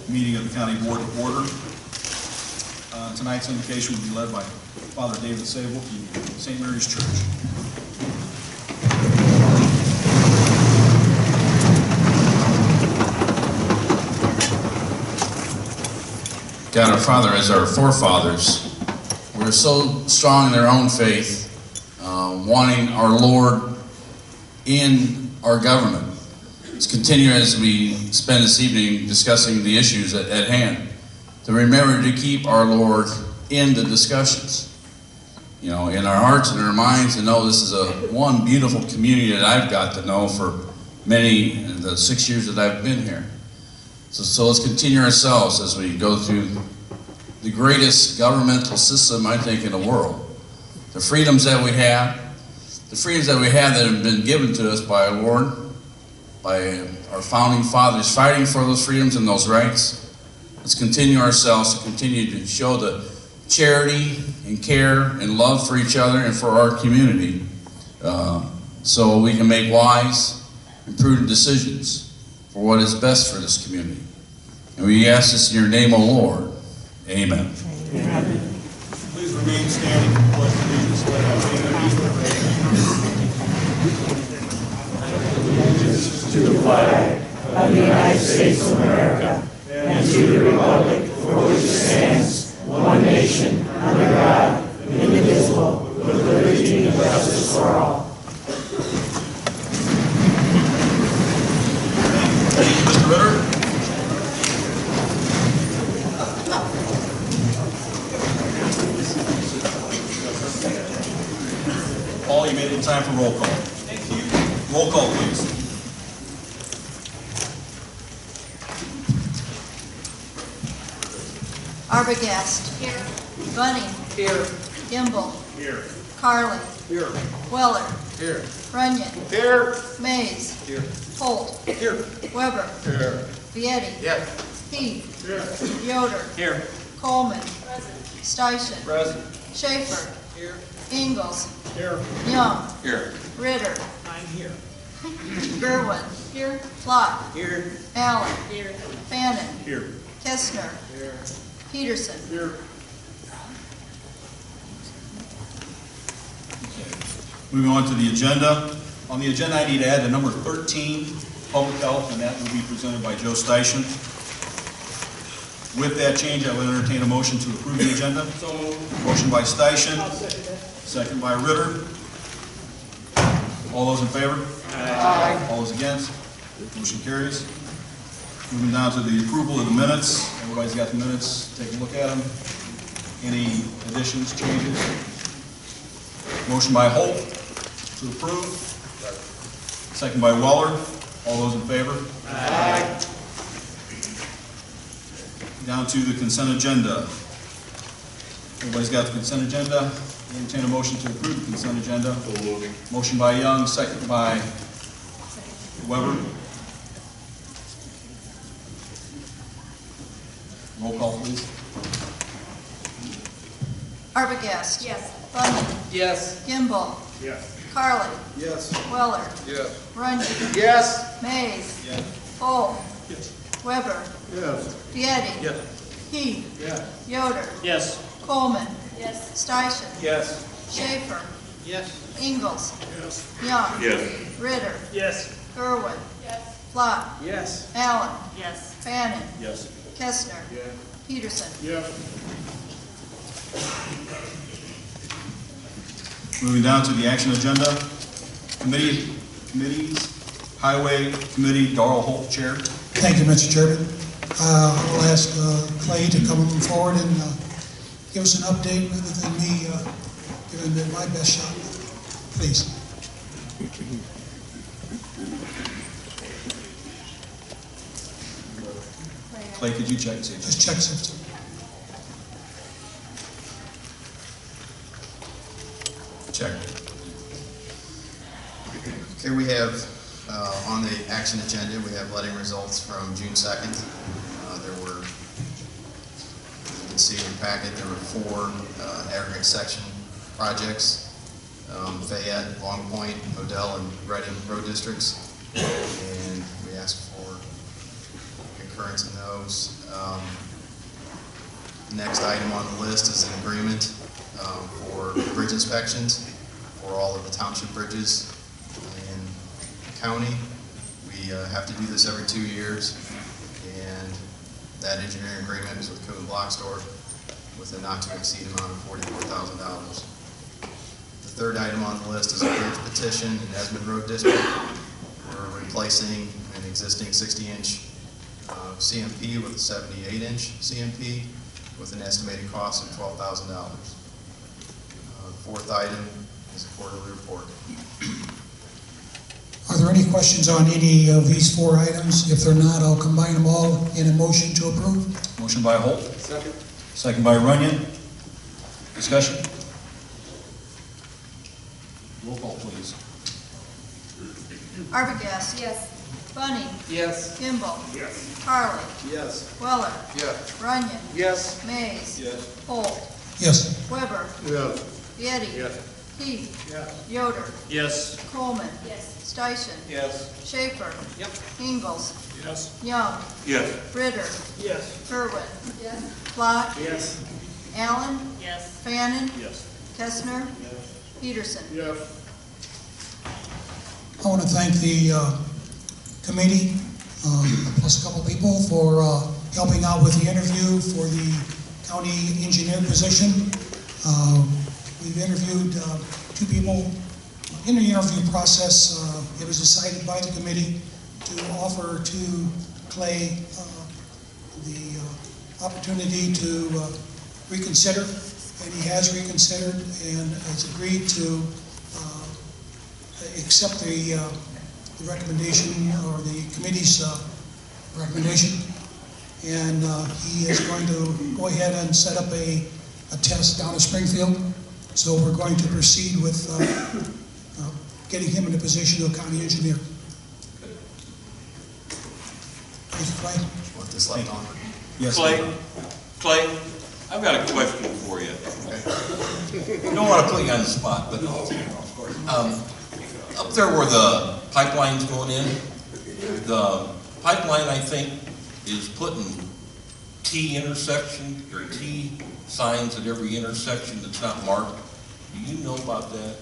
meeting of the County Board to order. Tonight's invocation will be led by Father David Sable from St. Mary's Church. God our Father, as our forefathers, we're so strong in their own faith, wanting our Lord in our government. Let's continue as we spend this evening discussing the issues at hand, to remember to keep our Lord in the discussions, in our hearts and in our minds, and know this is one beautiful community that I've got to know for the 6 years that I've been here. So let's continue ourselves as we go through the greatest governmental system, I think, in the world. The freedoms that we have that have been given to us by our Lord, by our founding fathers, fighting for those freedoms and those rights. Let's continue ourselves to continue to show the charity and care and love for each other and for our community, so we can make wise and prudent decisions for what is best for this community. And we ask this in your name, O Lord. Amen. Amen. Please remain standing for pledge of allegiance. Let us allegiance to the flag of the United States of America and to the republic for which it stands, one nation, under God, indivisible, with liberty and justice for all. Mr. Ritter. Paul, you made it in time for roll call. Thank you. Roll call, please. Arbogast. Here. Bunning. Here. Gimbel. Here. Carlin. Here. Weller. Here. Runyon. Here. Mays. Here. Holt. Here. Weber. Here. Vietti. Yes. Heath. Here. Yoder. Here. Coleman. Steichen. Present. Schaefer. Here. Ingalls. Here. Young. Here. Ritter. I'm here. Gerwin. Here. Flock. Here. Allen. Here. Fannin. Here. Kestner. Here. Peterson. Here. Moving on to the agenda. On the agenda, I need to add the number 13, Public Health, and that will be presented by Joe Steichen. With that change, I would entertain a motion to approve the agenda. So moved. Motion by Steichen, I'll second that. second by Ritter. All those in favor? Aye. All those against? Motion carries. Moving down to the approval of the minutes. Everybody's got the minutes. Take a look at them. Any additions, changes? Motion by Holt to approve. Second by Weller. All those in favor? Aye. Down to the consent agenda. Everybody's got the consent agenda. Entertain a motion to approve the consent agenda. Motion by Young, second by Weber. Roll call, please. Arbogast. Yes. Bunning. Yes. Gimbel. Yes. Carlin. Yes. Weller. Yes. Runyon. Yes. Mays. Yes. Holt. Yes. Weber. Yes. Vietti. Yes. Heath. Yes. Yoder. Yes. Coleman. Yes. Steichen. Yes. Schaefer. Yes. Ingalls. Yes. Young. Yes. Ritter. Yes. Gerwin. Flock. Yes. Allen. Yes. Fannin. Yes. Kestner. Yes. Peterson. Yes. Moving down to the action agenda. Committees. Highway Committee, Darrell Holt, Chair. Thank you, Mr. Chairman. I'll ask Clay to come forward and give us an update rather than me giving it my best shot. Please. Clay, could you check and see? Just check something. Check. Okay, we have on the action agenda, we have letting results from June 2nd. There were, you can see in your packet, there were 4 aggregate section projects, Fayette, Long Point, Odell, and Reading road districts. And we asked for concurrence in those. Next item on the list is an agreement for bridge inspections for all of the township bridges in the county. We have to do this every 2 years, and that engineering agreement is with Code Block Store with a not to exceed amount of $44,000. The third item on the list is a bridge petition in Esmond Road District. We're replacing an existing 60-inch CMP with a 78-inch CMP with an estimated cost of $12,000. The fourth item is a quarterly report. Are there any questions on any of these 4 items? If they're not, I'll combine them all in a motion to approve. Motion by Holt, Second. second by Runyon. Discussion? Roll call, please. Arbogast. Yes. Bunning. Yes. Kimball. Yes. Harley. Yes. Weller. Yes. Runyon. Yes. Mays. Yes. Holt. Yes. Weber. Yes. Vieti. Yes. Keith. Yes. Yoder. Yes. Coleman. Yes. Steichen. Yes. Schaefer. Yep. Ingalls. Yes. Young. Yes. Ritter. Yes. Kerwin. Yes. Flott. Yes. Allen. Yes. Fannin. Yes. Kestner. Peterson. Yes. I want to thank the committee, plus a couple people, for helping out with the interview for the county engineer position. We've interviewed 2 people. In the interview process, it was decided by the committee to offer to Clay the opportunity to reconsider, and he has reconsidered and has agreed to accept the recommendation, or the committee's recommendation, and he is going to go ahead and set up a test down in Springfield. So we're going to proceed with getting him in a position of county engineer. Thank you, Clay. Want this left on? Yes. Clay, I've got a question for you. I don't want to put you on the spot, but up there where the pipeline's going in, the pipeline, I think, is putting T intersection or T signs at every intersection that's not marked. Do you know about that?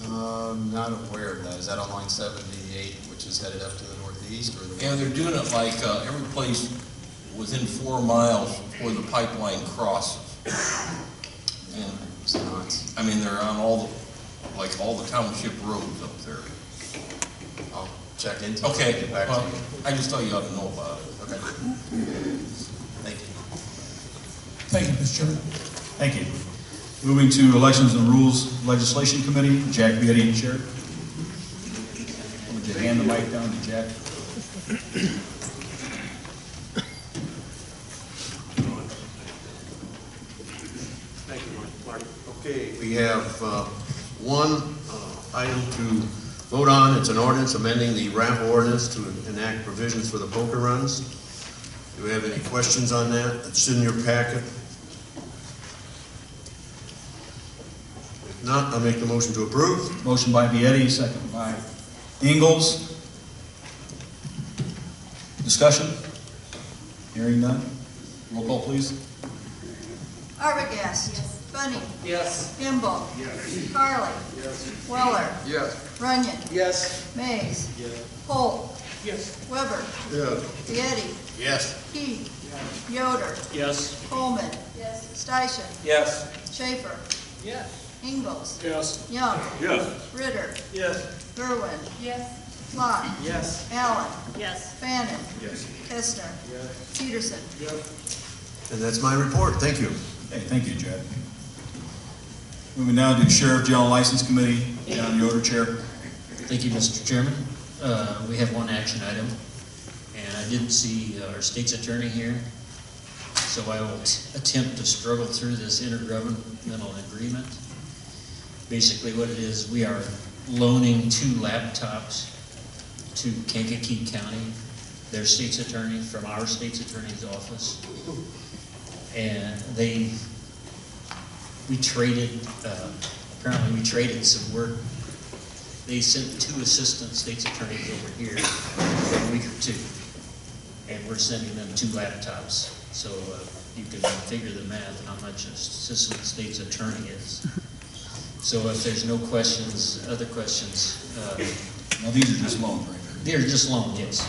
Not aware of that. Is that on line 78, which is headed up to the northeast, or the? Yeah, they're doing it like every place within 4 miles where the pipeline crosses. And It's not. I mean, they're on all the township roads up there. I'll check into it. Okay, Get back to well, you. I just thought you ought to know about it. Okay. Thank you. Thank you, Mr. Chairman. Thank you. Moving to Elections and Rules Legislation Committee, Jack Vieti, Chair. Would you hand the mic down to Jack? Thank you, Mark. Okay, we have one item to vote on. It's an ordinance amending the raffle ordinance to enact provisions for the poker runs. Do we have any questions on that? It's in your packet. If not, I'll make the motion to approve. Motion by Vieti, second by Ingalls. Discussion? Hearing none. Roll call, please. Arbogast. Yes. Bunning. Yes. Kimball. Yes. Harley. Yes. Weller. Yes. Runyon. Yes. Mays. Yes. Holt. Yes. Weber. Yes. Vieti. Yes. Keith. Yoder. Yes. Coleman. Yes. Steichen. Yes. Schaefer. Yes. Ingalls. Yes. Young. Yes. Ritter. Yes. Gerwin. Yes. Flott. Yes. Allen. Yes. Fannin. Yes. Kestner. Yes. Peterson. Yes. And that's my report. Thank you. Hey, thank you, Jack. Moving now to Sheriff General License Committee, John Yoder, Chair. Thank you, Mr. Chairman. We have one action item, and I didn't see our state's attorney here, so I will attempt to struggle through this intergovernmental agreement. Basically what it is, we are loaning 2 laptops to Kankakee County, their state's attorney, from our state's attorney's office. And we traded, apparently we traded some work. They sent 2 assistant state's attorneys over here for a week or 2. and we're sending them 2 laptops. So you can figure the math how much an assistant state's attorney is. So if there's no questions, other questions, Now, these are just loans, right? they're just loan, yes.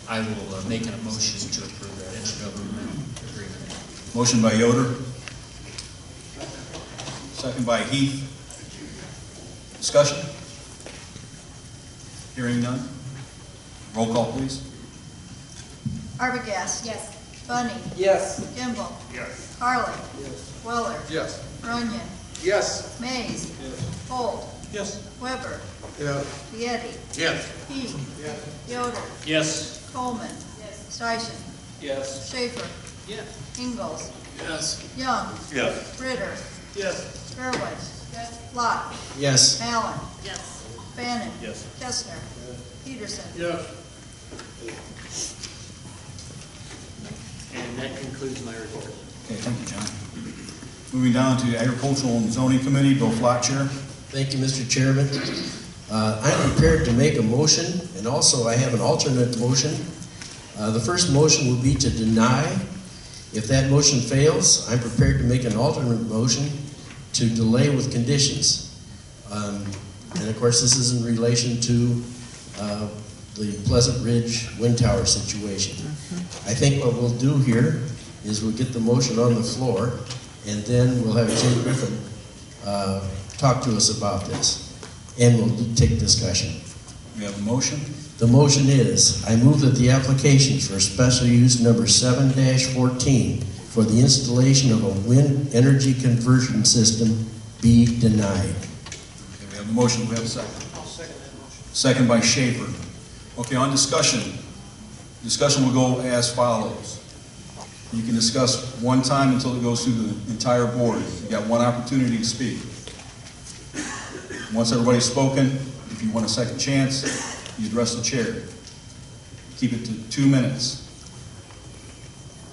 I will make a motion to approve that intergovernmental agreement. Motion by Yoder. Second by Heath. Discussion? Hearing none. Roll call, please. Arbogast. Yes. Bunny. Yes. Gimbel. Yes. Carly. Yes. Weller. Yes. Runyon. Yes. Mays. Yes. Holt. Yes. Weber. Yes. Vieti. Yes. Peak. Yes. Yoder. Yes. Coleman. Steichen. Yes. Schaefer. Yes. Ingalls. Yes. Young. Yes. Ritter. Yes. Gerwin. Lott. Yes. Allen. Yes. Bannon. Yes. Kestner. Peterson. Yes. And that concludes my report. Okay, thank you, John. Moving down to Agricultural and Zoning Committee, Bill Flott, Chair. Thank you, Mr. Chairman. I'm prepared to make a motion, and also I have an alternate motion. The first motion will be to deny. If that motion fails, I'm prepared to make an alternate motion to delay with conditions. And of course, this is in relation to the Pleasant Ridge wind tower situation. I think what we'll do here is we'll get the motion on the floor, and then we'll have Jim Griffin talk to us about this, and we'll take discussion. We have a motion. The motion is, I move that the application for special use number 7-14 for the installation of a wind energy conversion system be denied. Okay, we have a motion. We have a second. I'll second that motion. Second by Schaefer. Okay, on discussion. Discussion will go as follows. You can discuss one time until it goes through the entire board. You got one opportunity to speak. Once everybody's spoken, if you want a second chance, you address the chair. Keep it to 2 minutes.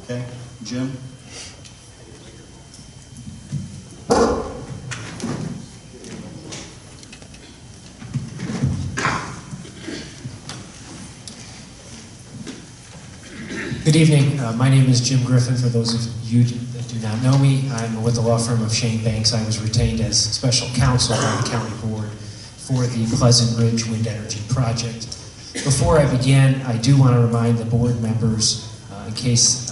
Okay, Jim? Good evening. My name is Jim Griffin. For those of you that do not know me, I'm with the law firm of Shane Banks. I was retained as special counsel by the county board for the Pleasant Ridge Wind Energy Project. Before I begin, I do want to remind the board members, in case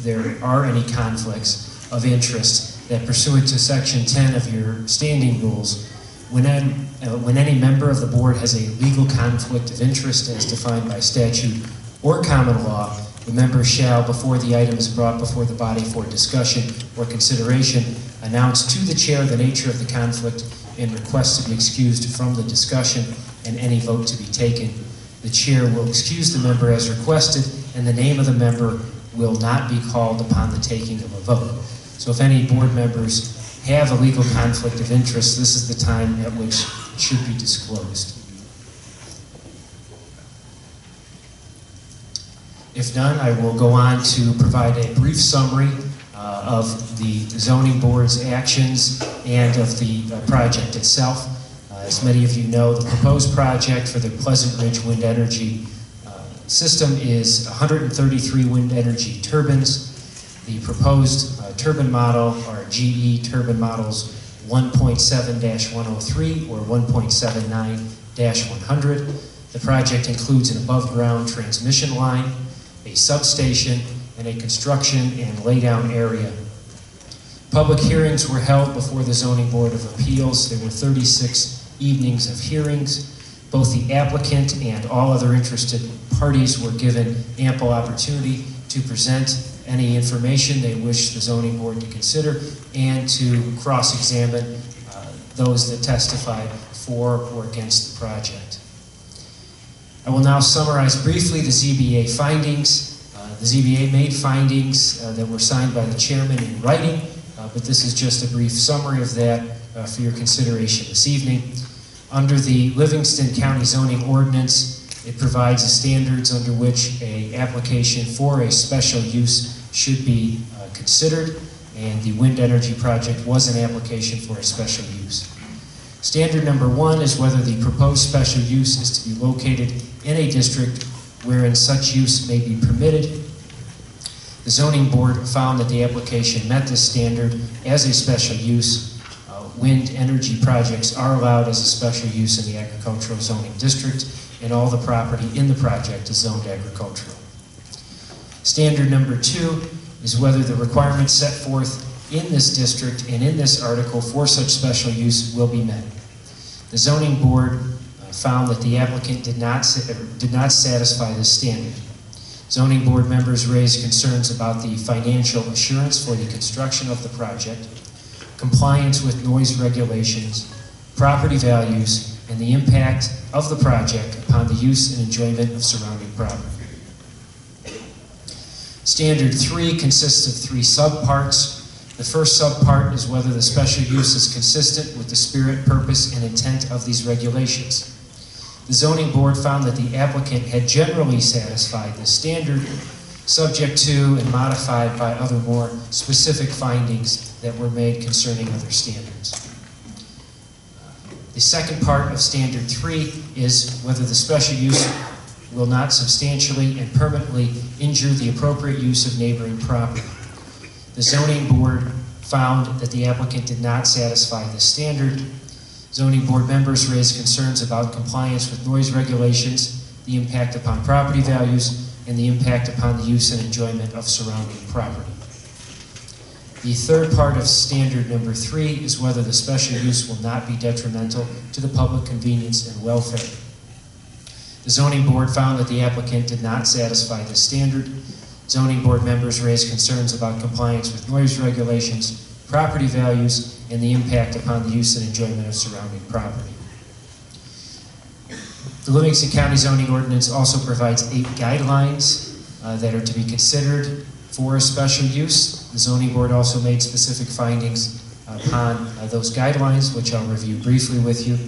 there are any conflicts of interest, that pursuant to Section 10 of your standing rules, when any member of the board has a legal conflict of interest as defined by statute or common law, the member shall, before the item is brought before the body for discussion or consideration, announce to the chair the nature of the conflict and request to be excused from the discussion and any vote to be taken. The chair will excuse the member as requested, and the name of the member will not be called upon the taking of a vote. So if any board members have a legal conflict of interest, this is the time at which it should be disclosed. If none, I will go on to provide a brief summary of the zoning board's actions and of the project itself. As many of you know, the proposed project for the Pleasant Ridge Wind Energy system is 133 wind energy turbines. The proposed turbine model are GE turbine models 1.7-103 or 1.79-100. The project includes an above-ground transmission line, a substation, and a construction and laydown area. Public hearings were held before the Zoning Board of Appeals. There were 36 evenings of hearings. Both the applicant and all other interested parties were given ample opportunity to present any information they wish the Zoning Board to consider and to cross-examine those that testified for or against the project. I will now summarize briefly the ZBA findings. The ZBA made findings that were signed by the chairman in writing, but this is just a brief summary of that for your consideration this evening. Under the Livingston County zoning ordinance, it provides the standards under which an application for a special use should be considered, and the wind energy project was an application for a special use. Standard number 1 is whether the proposed special use is to be located in a district wherein such use may be permitted. The zoning board found that the application met this standard as a special use. Wind energy projects are allowed as a special use in the agricultural zoning district, and all the property in the project is zoned agricultural. Standard number 2 is whether the requirements set forth in this district and in this article for such special use will be met. The zoning board found that the applicant did not satisfy this standard. Zoning board members raised concerns about the financial assurance for the construction of the project, compliance with noise regulations, property values, and the impact of the project upon the use and enjoyment of surrounding property. Standard 3 consists of 3 subparts. The first subpart is whether the special use is consistent with the spirit, purpose, and intent of these regulations. The zoning board found that the applicant had generally satisfied this standard, subject to and modified by other more specific findings that were made concerning other standards. The second part of Standard 3 is whether the special use will not substantially and permanently injure the appropriate use of neighboring property. The zoning board found that the applicant did not satisfy this standard. Zoning board members raised concerns about compliance with noise regulations, the impact upon property values, and the impact upon the use and enjoyment of surrounding property. The third part of standard number 3 is whether the special use will not be detrimental to the public convenience and welfare. The zoning board found that the applicant did not satisfy this standard. Zoning board members raised concerns about compliance with noise regulations, property values, and the impact upon the use and enjoyment of surrounding property. The Livingston County zoning ordinance also provides 8 guidelines that are to be considered for a special use. The zoning board also made specific findings upon those guidelines, which I'll review briefly with you.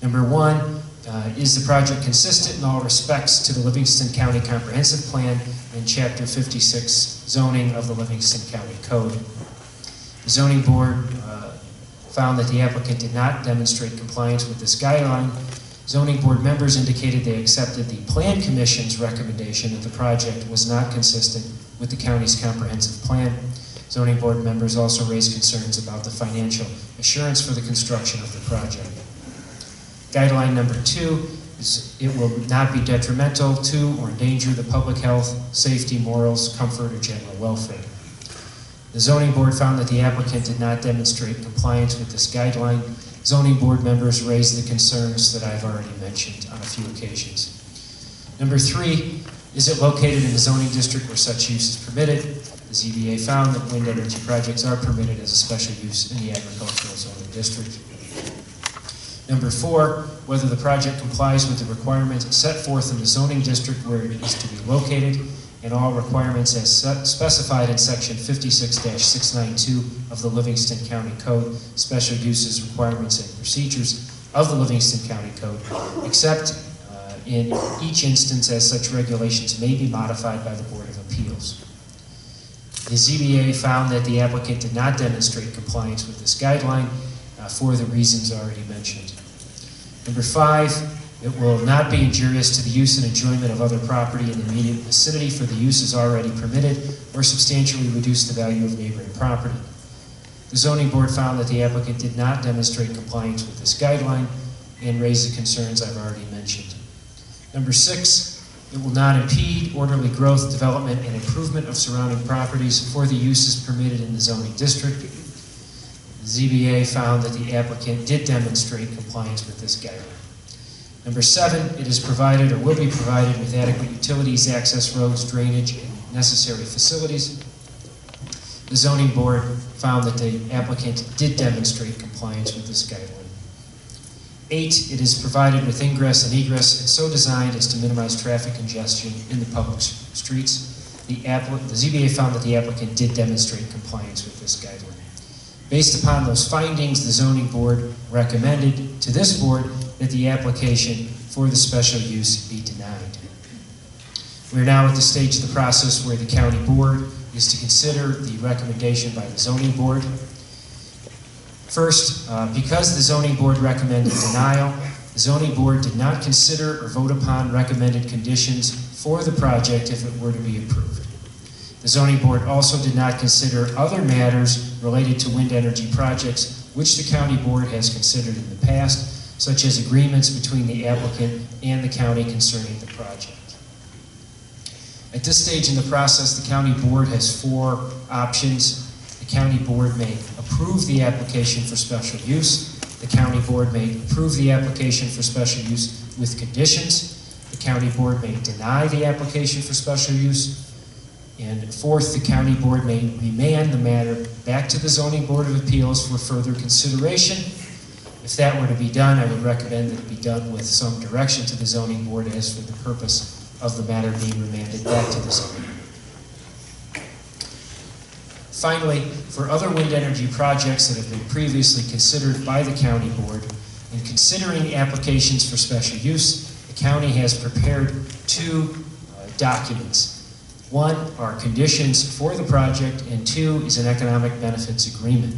Number 1, is the project consistent in all respects to the Livingston County Comprehensive Plan and Chapter 56 zoning of the Livingston County Code? The zoning board found that the applicant did not demonstrate compliance with this guideline. Zoning board members indicated they accepted the Plan Commission's recommendation that the project was not consistent with the county's comprehensive plan. Zoning board members also raised concerns about the financial assurance for the construction of the project. Guideline number 2 is it will not be detrimental to or endanger the public health, safety, morals, comfort, or general welfare. The zoning board found that the applicant did not demonstrate compliance with this guideline. Zoning board members raised the concerns that I've already mentioned on a few occasions. Number 3, is it located in a zoning district where such use is permitted? The ZBA found that wind energy projects are permitted as a special use in the agricultural zoning district. Number 4, whether the project complies with the requirements set forth in the zoning district where it is to be located, and all requirements as specified in Section 56-692 of the Livingston County Code, special uses, requirements, and procedures of the Livingston County Code, except in each instance as such regulations may be modified by the Board of Appeals. The ZBA found that the applicant did not demonstrate compliance with this guideline for the reasons already mentioned. Number 5, it will not be injurious to the use and enjoyment of other property in the immediate vicinity for the uses already permitted or substantially reduce the value of neighboring property. The zoning board found that the applicant did not demonstrate compliance with this guideline and raised the concerns I've already mentioned. Number 6, it will not impede orderly growth, development, and improvement of surrounding properties for the uses permitted in the zoning district. The ZBA found that the applicant did demonstrate compliance with this guideline. Number 7, it is provided or will be provided with adequate utilities, access roads, drainage, and necessary facilities. The zoning board found that the applicant did demonstrate compliance with this guideline. 8, it is provided with ingress and egress and so designed as to minimize traffic congestion in the public streets. The ZBA found that the applicant did demonstrate compliance with this guideline. Based upon those findings, the zoning board recommended to this board that the application for the special use be denied. We're now at the stage of the process where the county board is to consider the recommendation by the zoning board. First, because the zoning board recommended denial, the The zoning board did not consider or vote upon recommended conditions for the project if it were to be approved. The zoning board also did not consider other matters related to wind energy projects which the county board has considered in the past, such as agreements between the applicant and the county concerning the project. At this stage in the process, the county board has 4 options. The county board may approve the application for special use. The county board may approve the application for special use with conditions. The county board may deny the application for special use. And 4th, the county board may remand the matter back to the zoning board of appeals for further consideration. If that were to be done, I would recommend that it be done with some direction to the zoning board as for the purpose of the matter being remanded back to the zoning board. Finally, for other wind energy projects that have been previously considered by the county board, in considering applications for special use, the county has prepared 2 documents. 1 are conditions for the project, and 2 is an economic benefits agreement.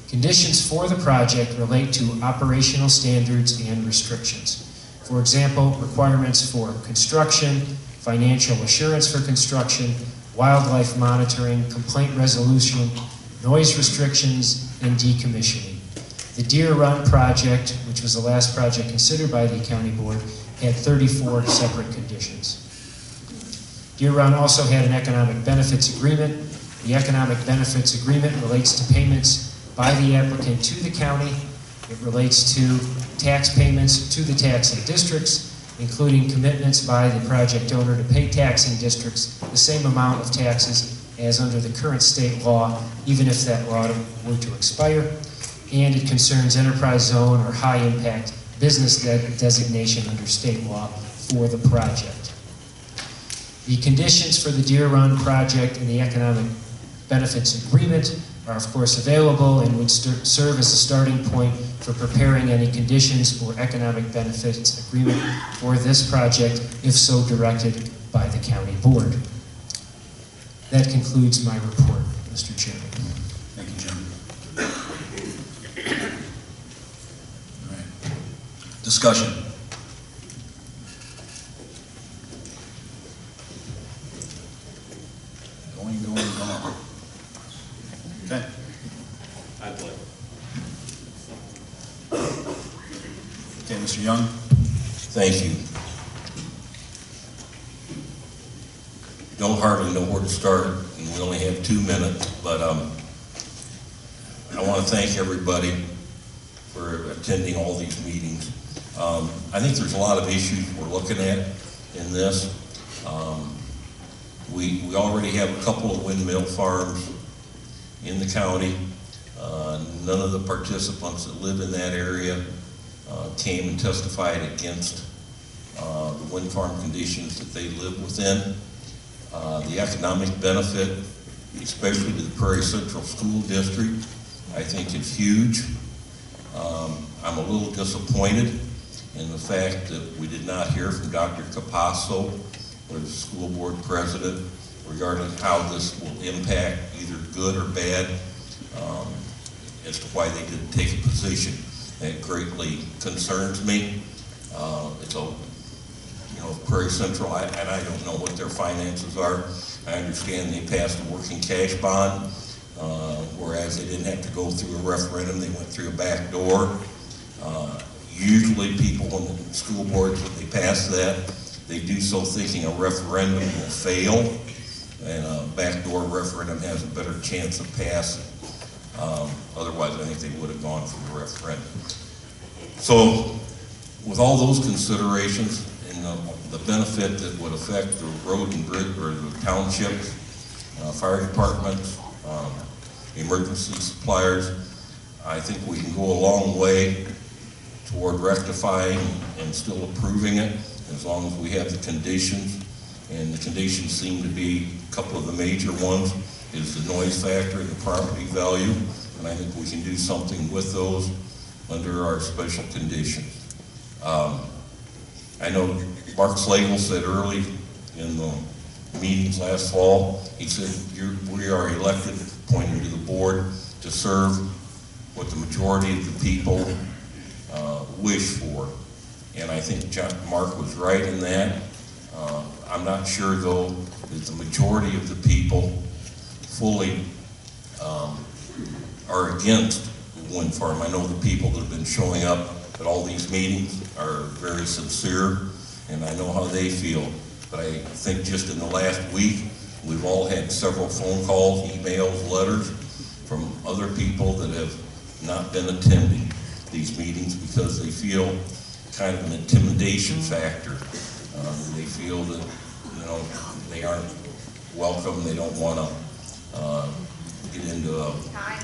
Conditions for the project relate to operational standards and restrictions. For example, requirements for construction, financial assurance for construction, wildlife monitoring, complaint resolution, noise restrictions, and decommissioning. The Deer Run project, which was the last project considered by the county board, had 34 separate conditions. Deer Run also had an economic benefits agreement. The economic benefits agreement relates to payments by the applicant to the county. It relates to tax payments to the taxing districts, including commitments by the project owner to pay taxing districts the same amount of taxes as under the current state law, even if that law were to expire. And it concerns enterprise zone or high impact business designation under state law for the project. The conditions for the Deer Run project and the economic benefits agreement are of course available and would serve as a starting point for preparing any conditions or economic benefits agreement for this project, if so directed by the county board. That concludes my report, Mr. Chairman. Thank you, Jim. All right. Discussion. Going. Okay. I'd like. Okay, Mr. Young. Thank you. Don't hardly know where to start, and we only have 2 minutes, but I want to thank everybody for attending all these meetings. I think there's a lot of issues we're looking at in this. We already have a couple of windmill farms in the county. None of the participants that live in that area came and testified against the wind farm conditions that they live within. The economic benefit, especially to the Prairie Central School District, I think is huge. I'm a little disappointed in the fact that we did not hear from Dr. Capasso or the school board president regarding how this will impact either good or bad as to why they didn't take a position. That greatly concerns me. It's a, Prairie Central, and I don't know what their finances are. I understand they passed a working cash bond, whereas they didn't have to go through a referendum, they went through a back door. Usually people on the school boards, when they pass that, they do so thinking a referendum will fail, and a backdoor referendum has a better chance of passing. Otherwise, I think they would have gone for the referendum. So, with all those considerations and the benefit that would affect the road and bridge or the townships, fire departments, emergency suppliers, I think we can go a long way toward rectifying and still approving it, as long as we have the conditions. And the conditions seem to be, a couple of the major ones, is the noise factor and the property value. And I think we can do something with those under our special conditions. I know Mark Slagle said early in the meetings last fall, he said, we are elected, pointing to the board, to serve what the majority of the people wish for. and I think Mark was right in that. I'm not sure, though, that the majority of the people fully are against the wind farm. I know the people that have been showing up at all these meetings are very sincere, and I know how they feel. But I think just in the last week, we've all had several phone calls, emails, letters from other people that have not been attending these meetings because they feel kind of an intimidation factor. They feel that, you know, they aren't welcome. They don't want to get into a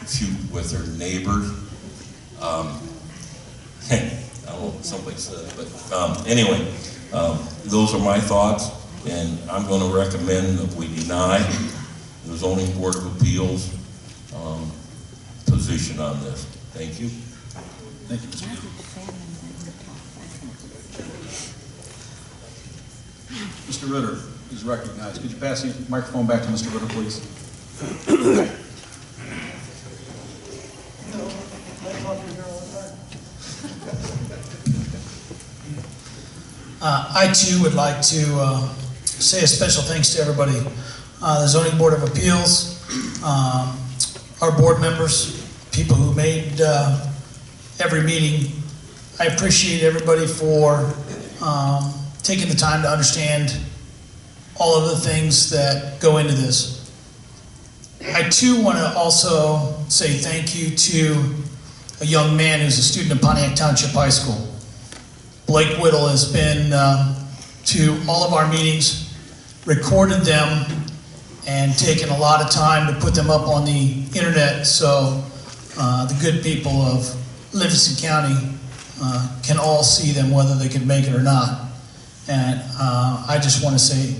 feud with their neighbors. I don't know what somebody said, but anyway, those are my thoughts, and I'm going to recommend that we deny the Zoning Board of Appeals position on this. Thank you. Thank you, Mr. Chairman. Mr. Ritter is recognized. Could you pass the microphone back to Mr. Ritter, please? I too would like to say a special thanks to everybody, the Zoning Board of Appeals, our board members, people who made every meeting. I appreciate everybody for taking the time to understand all of the things that go into this. I too want to also say thank you to a young man who's a student at Pontiac Township High School. Blake Whittle has been to all of our meetings, recorded them, and taken a lot of time to put them up on the internet so the good people of Livingston County can all see them, whether they can make it or not. And I just want to say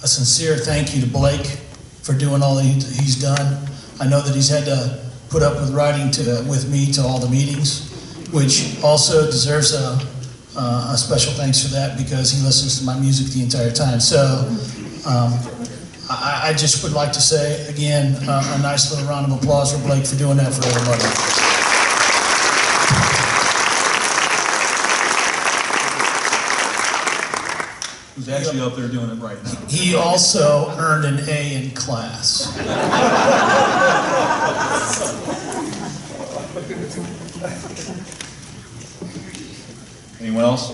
a sincere thank you to Blake for doing all he's done. I know that he's had to put up with riding with me to all the meetings, which also deserves a special thanks for that because he listens to my music the entire time. So I just would like to say, again, a nice little round of applause for Blake for doing that for everybody. Who's actually up there doing it right now. He also earned an A in class. Anyone else?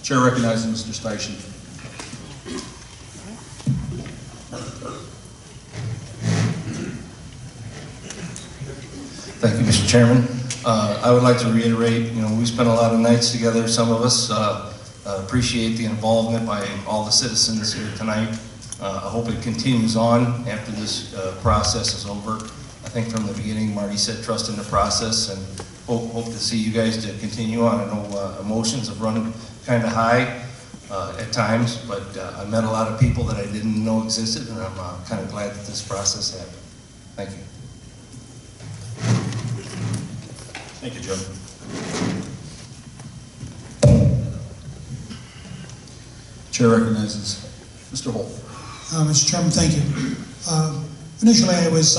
Chair recognizes Mr. Station. Thank you, Mr. Chairman. I would like to reiterate, we spent a lot of nights together. Some of us appreciate the involvement by all the citizens here tonight. I hope it continues on after this process is over. I think from the beginning, Marty said trust in the process, and hope to see you guys to continue on. I know emotions have run kind of high at times, but I met a lot of people that I didn't know existed, and I'm kind of glad that this process happened. Thank you. Thank you, Joe. Chair recognizes Mr. Holt. Mr. Chairman, thank you. Initially, I was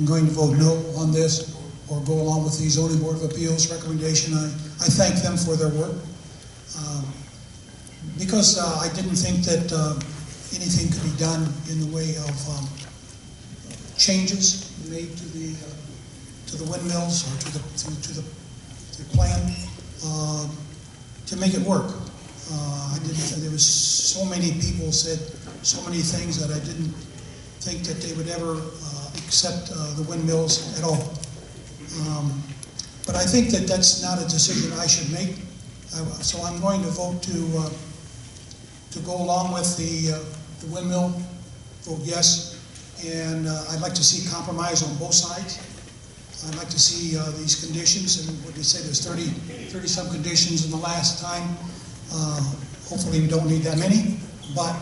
going to vote no on this or go along with the Zoning Board of Appeals recommendation. I thank them for their work because I didn't think that anything could be done in the way of changes made to the windmills or to the plan to make it work. I didn't think there was so many people said so many things that I didn't think that they would ever accept the windmills at all. But I think that that's not a decision I should make. So I'm going to vote to go along with the windmill, vote yes. And I'd like to see compromise on both sides. I'd like to see these conditions, and what they say, there's 30 some conditions in the last time. Hopefully we don't need that many, but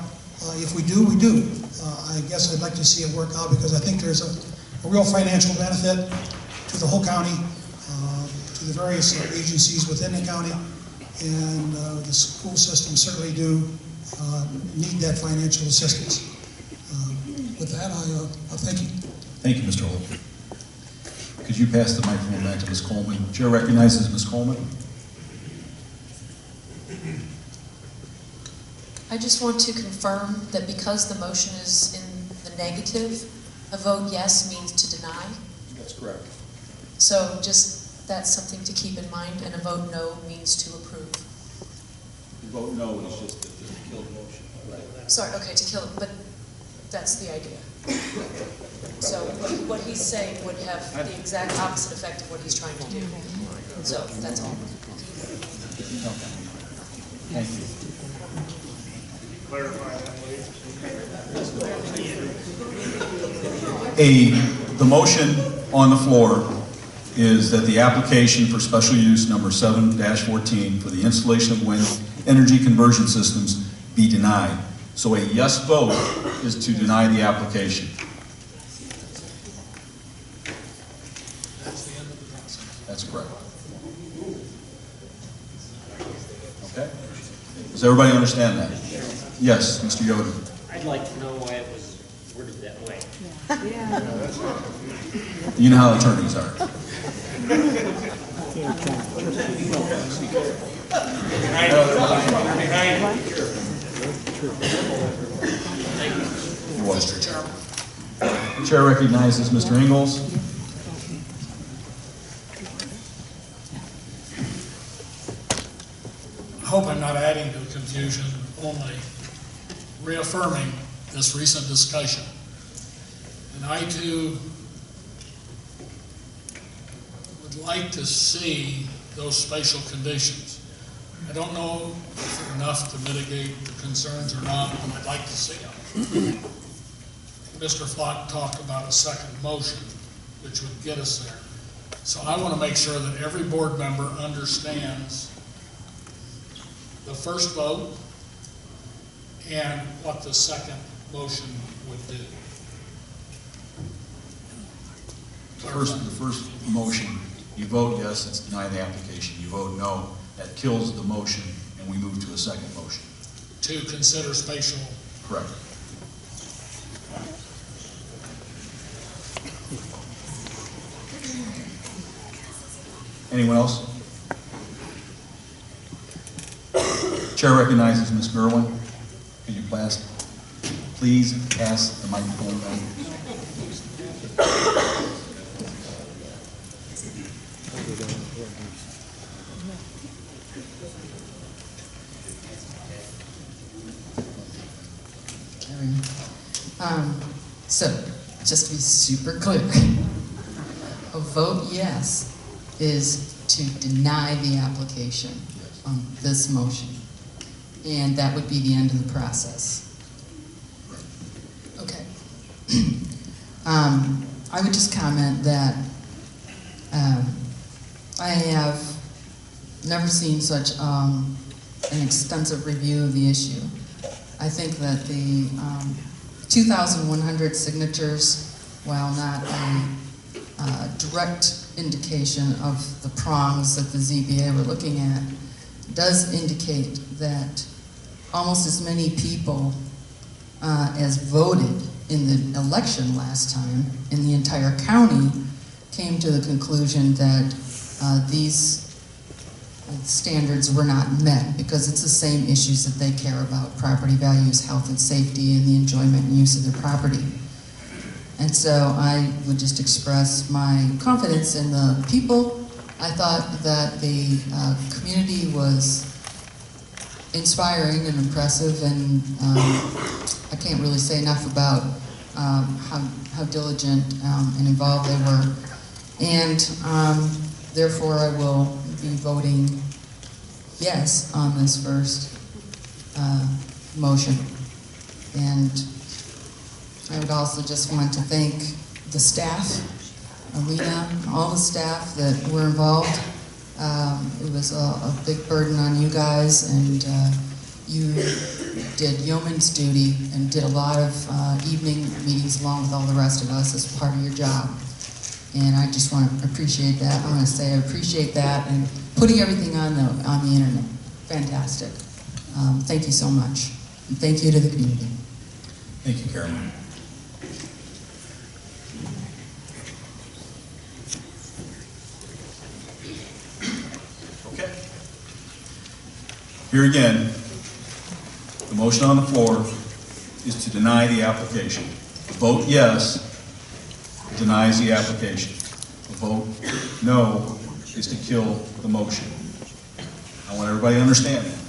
if we do, we do. I guess I'd like to see it work out because I think there's a real financial benefit to the whole county, to the various agencies within the county, and the school system certainly do need that financial assistance. With that, I thank you. Thank you, Mr. Holt. Could you pass the microphone back to Ms. Coleman? Chair recognizes Ms. Coleman. I just want to confirm that because the motion is in the negative, a vote yes means to deny. That's correct. So just, that's something to keep in mind, and a vote no means to approve. Vote no is just to kill the motion. Sorry, okay, to kill it, but that's the idea. So what he's saying would have the exact opposite effect of what he's trying to do. So that's all. Thank you. Clarify that, please. The motion on the floor is that the application for special use number 7-14 for the installation of wind energy conversion systems be denied. So a yes vote is to deny the application. That's correct. Okay? Does everybody understand that? Yes, Mr. Yoder. I'd like to know why it was worded that way. You know how attorneys are. Mr. Chairman. Chair recognizes Mr. Ingalls. I hope I'm not adding to the confusion, only reaffirming this recent discussion. And I too would like to see those spatial conditions. I don't know if they're enough to mitigate the concerns or not, but I'd like to see them. Mr. Flock talked about a second motion, which would get us there. So I want to make sure that every board member understands the first vote and what the second motion would do. The first motion, you vote yes, it's deny the application. You vote no, that kills the motion, and we move to a second motion. To consider spatial. Correct. Anyone else? Chair recognizes Ms. Gerwin. Could you please pass the microphone down? So, just to be super clear, a vote yes is to deny the application on this motion. And that would be the end of the process. Okay. I would just comment that I have never seen such an extensive review of the issue. I think that the 2,100 signatures, while not a direct indication of the prongs that the ZBA were looking at, does indicate that almost as many people as voted in the election last time in the entire county came to the conclusion that these standards were not met because it's the same issues that they care about: property values, health and safety, and the enjoyment and use of their property. And so I would just express my confidence in the people. I thought that the community was inspiring and impressive, and I can't really say enough about how diligent and involved they were. And therefore I will be voting yes on this first motion. And I would also just want to thank the staff, Alina, all the staff that were involved. It was a big burden on you guys, and you did yeoman's duty and did a lot of evening meetings along with all the rest of us as part of your job. And I just want to appreciate that. I want to say I appreciate that, and putting everything on the internet. Fantastic. Thank you so much. And thank you to the community. Thank you, Carolyn. Okay. Here again, the motion on the floor is to deny the application. A vote yes denies the application. A vote no is to kill the motion. I want everybody to understand that.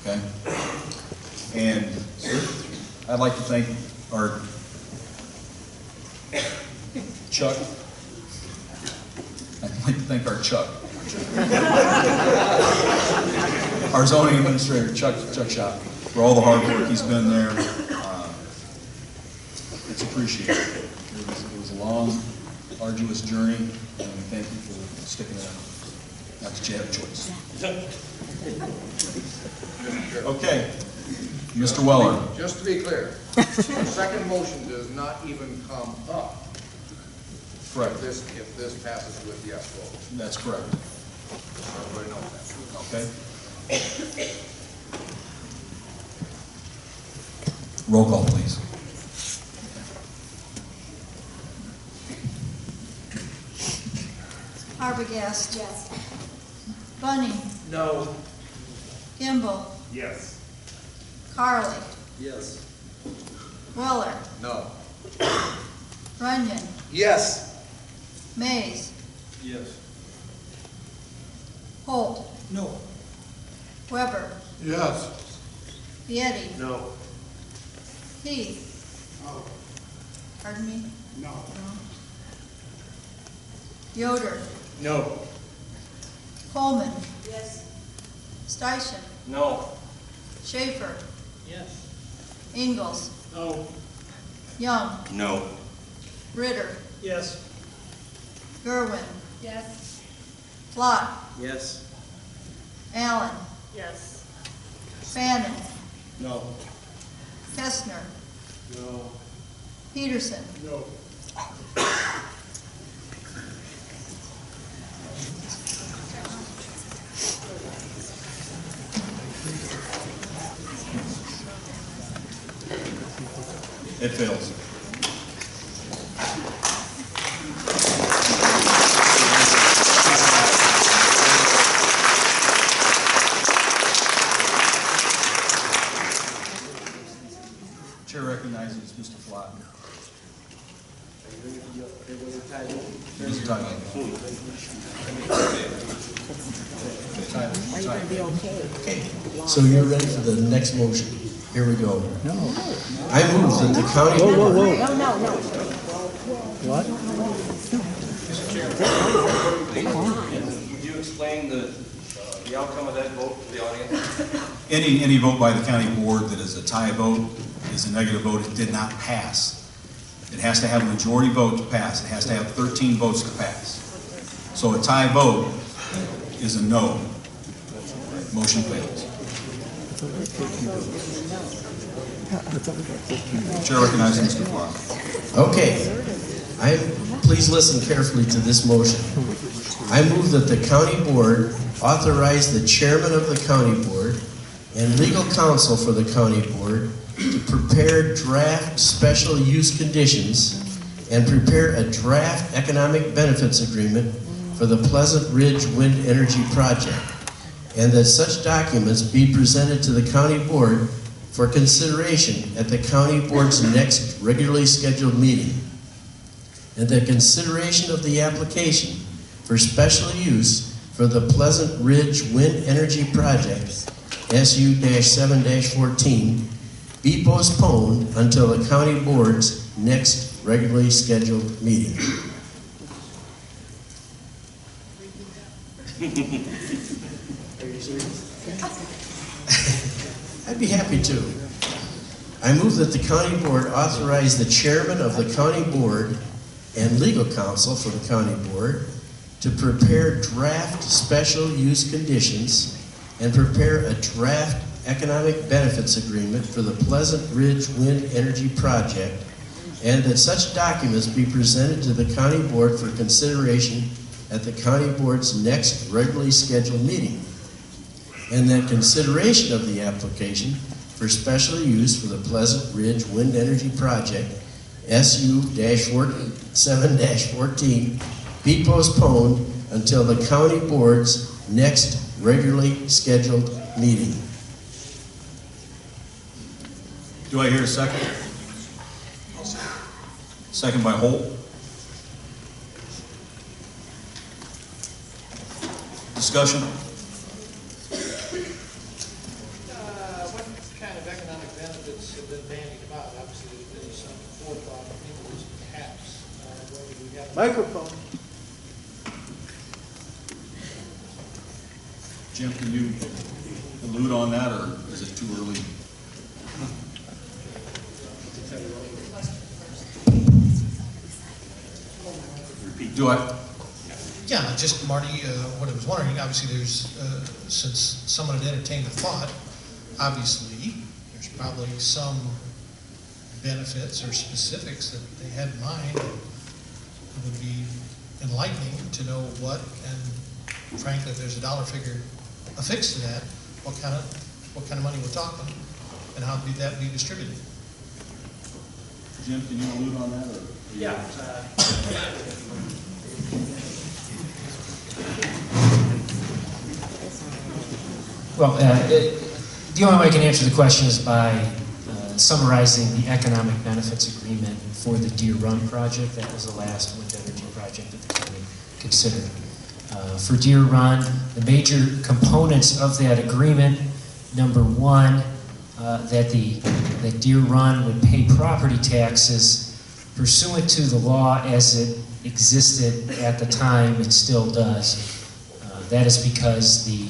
Okay? And I'd like to thank our Chuck. I'd like to thank our Chuck. Our zoning administrator, Chuck Shop, for all the hard work he's been there. It's appreciated. It was a long, arduous journey, and we thank you for sticking it out. Not that you have a choice. Okay, Mr. Weller. Just to be clear, the second motion does not even come up. Correct. If this passes with yes vote. That's correct. Everybody knows that. Okay. Roll call, please. Arbogast. Yes. Bunny. No. Gimbel. Yes. Carly. Yes. Weller. No. Runyon. Yes. Mays. Yes. Holt. No. Weber. Yes. Vietti. No. Heath. No. Pardon me? No. Yoder. No. Coleman. Yes. Steichen. No. Schaefer. Yes. Ingalls. No. Young. No. Ritter. Yes. Gerwin. Yes. Flott. Yes. Allen. Yes. Shannon. No. Kestner. No. Peterson. No. It fails. Chair recognizes Mr. Flott. Mr. Tyler. Are you going to be okay? So you're ready for the next motion. Here we go. No. I move that the county... No. What? Would you explain the outcome of that vote to the audience? Any vote by the county board that is a tie vote is a negative vote. It did not pass. It has to have a majority vote to pass. It has to have 13 votes to pass. So a tie vote is a no. Motion fails. Chair recognizes Mr. Flott. Okay. Please listen carefully to this motion. I move that the county board authorize the chairman of the county board and legal counsel for the county board to prepare draft special use conditions and prepare a draft economic benefits agreement for the Pleasant Ridge Wind Energy Project, and that such documents be presented to the county board for consideration at the county board's next regularly scheduled meeting, and that consideration of the application for special use for the Pleasant Ridge Wind Energy Project, SU-7-14, be postponed until the county board's next regularly scheduled meeting. I'd be happy to. I move that the county board authorize the chairman of the county board and legal counsel for the county board to prepare draft special use conditions and prepare a draft economic benefits agreement for the Pleasant Ridge Wind Energy Project, and that such documents be presented to the county board for consideration at the county board's next regularly scheduled meeting, and that consideration of the application for special use for the Pleasant Ridge Wind Energy Project, SU-7-14, be postponed until the county board's next regularly scheduled meeting. Do I hear a second? Second by Holt. Discussion? What kind of economic benefits have been bandied about? Obviously, there's been some forethought in this, perhaps, whether we have. Microphone. Jim, can you allude on that, or is it too early? Do I? Yeah, just Marty, what I was wondering, obviously there's, since someone had entertained the thought, obviously there's probably some benefits or specifics that they had in mind. It would be enlightening to know what, and frankly, if there's a dollar figure affixed to that, what kind of money we're talking, and how that be distributed. Jim, can you allude on that? Or? Yeah. Well, the only way I can answer the question is by summarizing the economic benefits agreement for the Deer Run project. That was the last wind energy project that the county considered. For Deer Run, the major components of that agreement, number one, that Deer Run would pay property taxes pursuant to the law as it existed at the time and still does. That is because the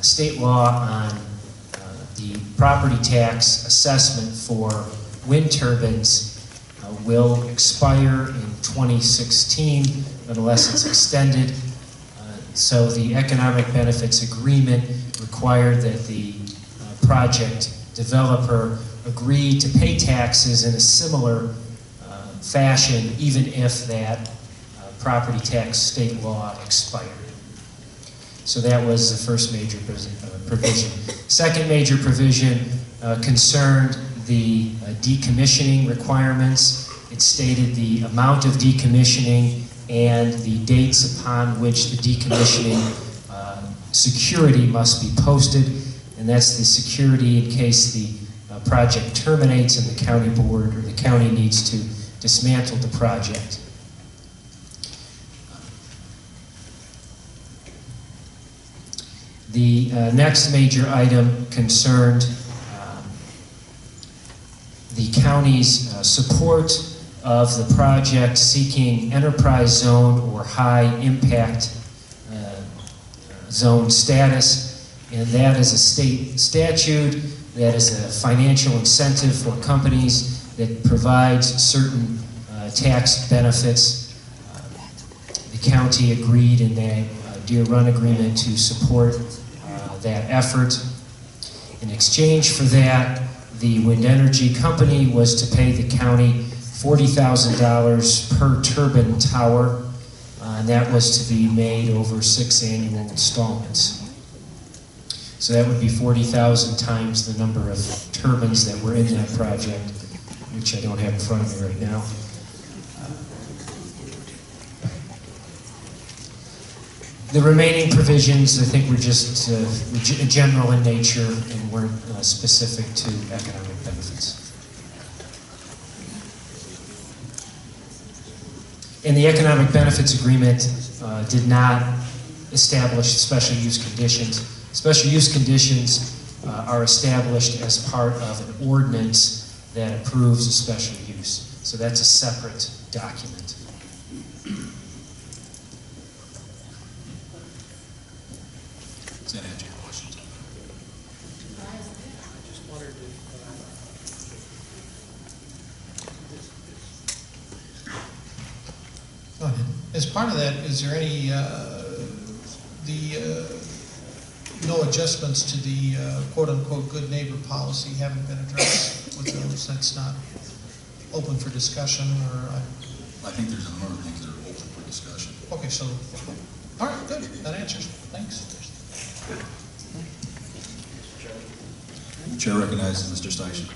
state law on the property tax assessment for wind turbines will expire in 2016 unless it's extended. So the economic benefits agreement required that the project developer agree to pay taxes in a similar fashion, even if that property tax state law expired. So that was the first major provision. Second major provision concerned the decommissioning requirements. It stated the amount of decommissioning and the dates upon which the decommissioning security must be posted, and that's the security in case the project terminates and the county board or the county needs to dismantle the project. The next major item concerned the county's support of the project seeking enterprise zone or high impact zone status, and that is a state statute that is a financial incentive for companies that provides certain tax benefits. The county agreed in that Deer Run agreement to support that effort. In exchange for that, the wind energy company was to pay the county $40,000 per turbine tower, and that was to be made over 6 annual installments. So that would be 40,000 times the number of turbines that were in that project, which I don't have in front of me right now. The remaining provisions, I think, were just general in nature and weren't specific to economic benefits. And the economic benefits agreement did not establish special use conditions. Special use conditions are established as part of an ordinance that approves a special use. So that's a separate document. Does that answer your question? I just wondered if Go ahead. As part of that, is there any, no adjustments to the quote-unquote good neighbor policy haven't been addressed with those? That's not open for discussion, or? I think there's a number of things that are open for discussion. Okay, so, all right, good, that answers, thanks. The chair recognizes Mr. Steichen.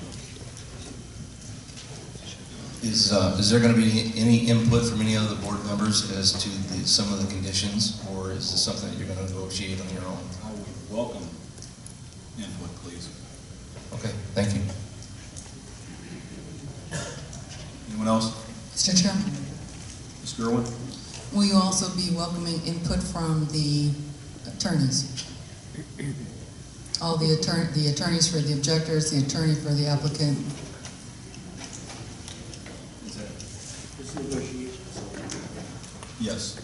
Is there going to be any input from any other board members as to some of the conditions, or is this something that you're going to negotiate on your own? I would welcome input, please. Okay, thank you. Mr. Chairman, Ms. Gerwin? will you also be welcoming input from the attorneys? All the attorneys for the objectors, the attorney for the applicant. Yes.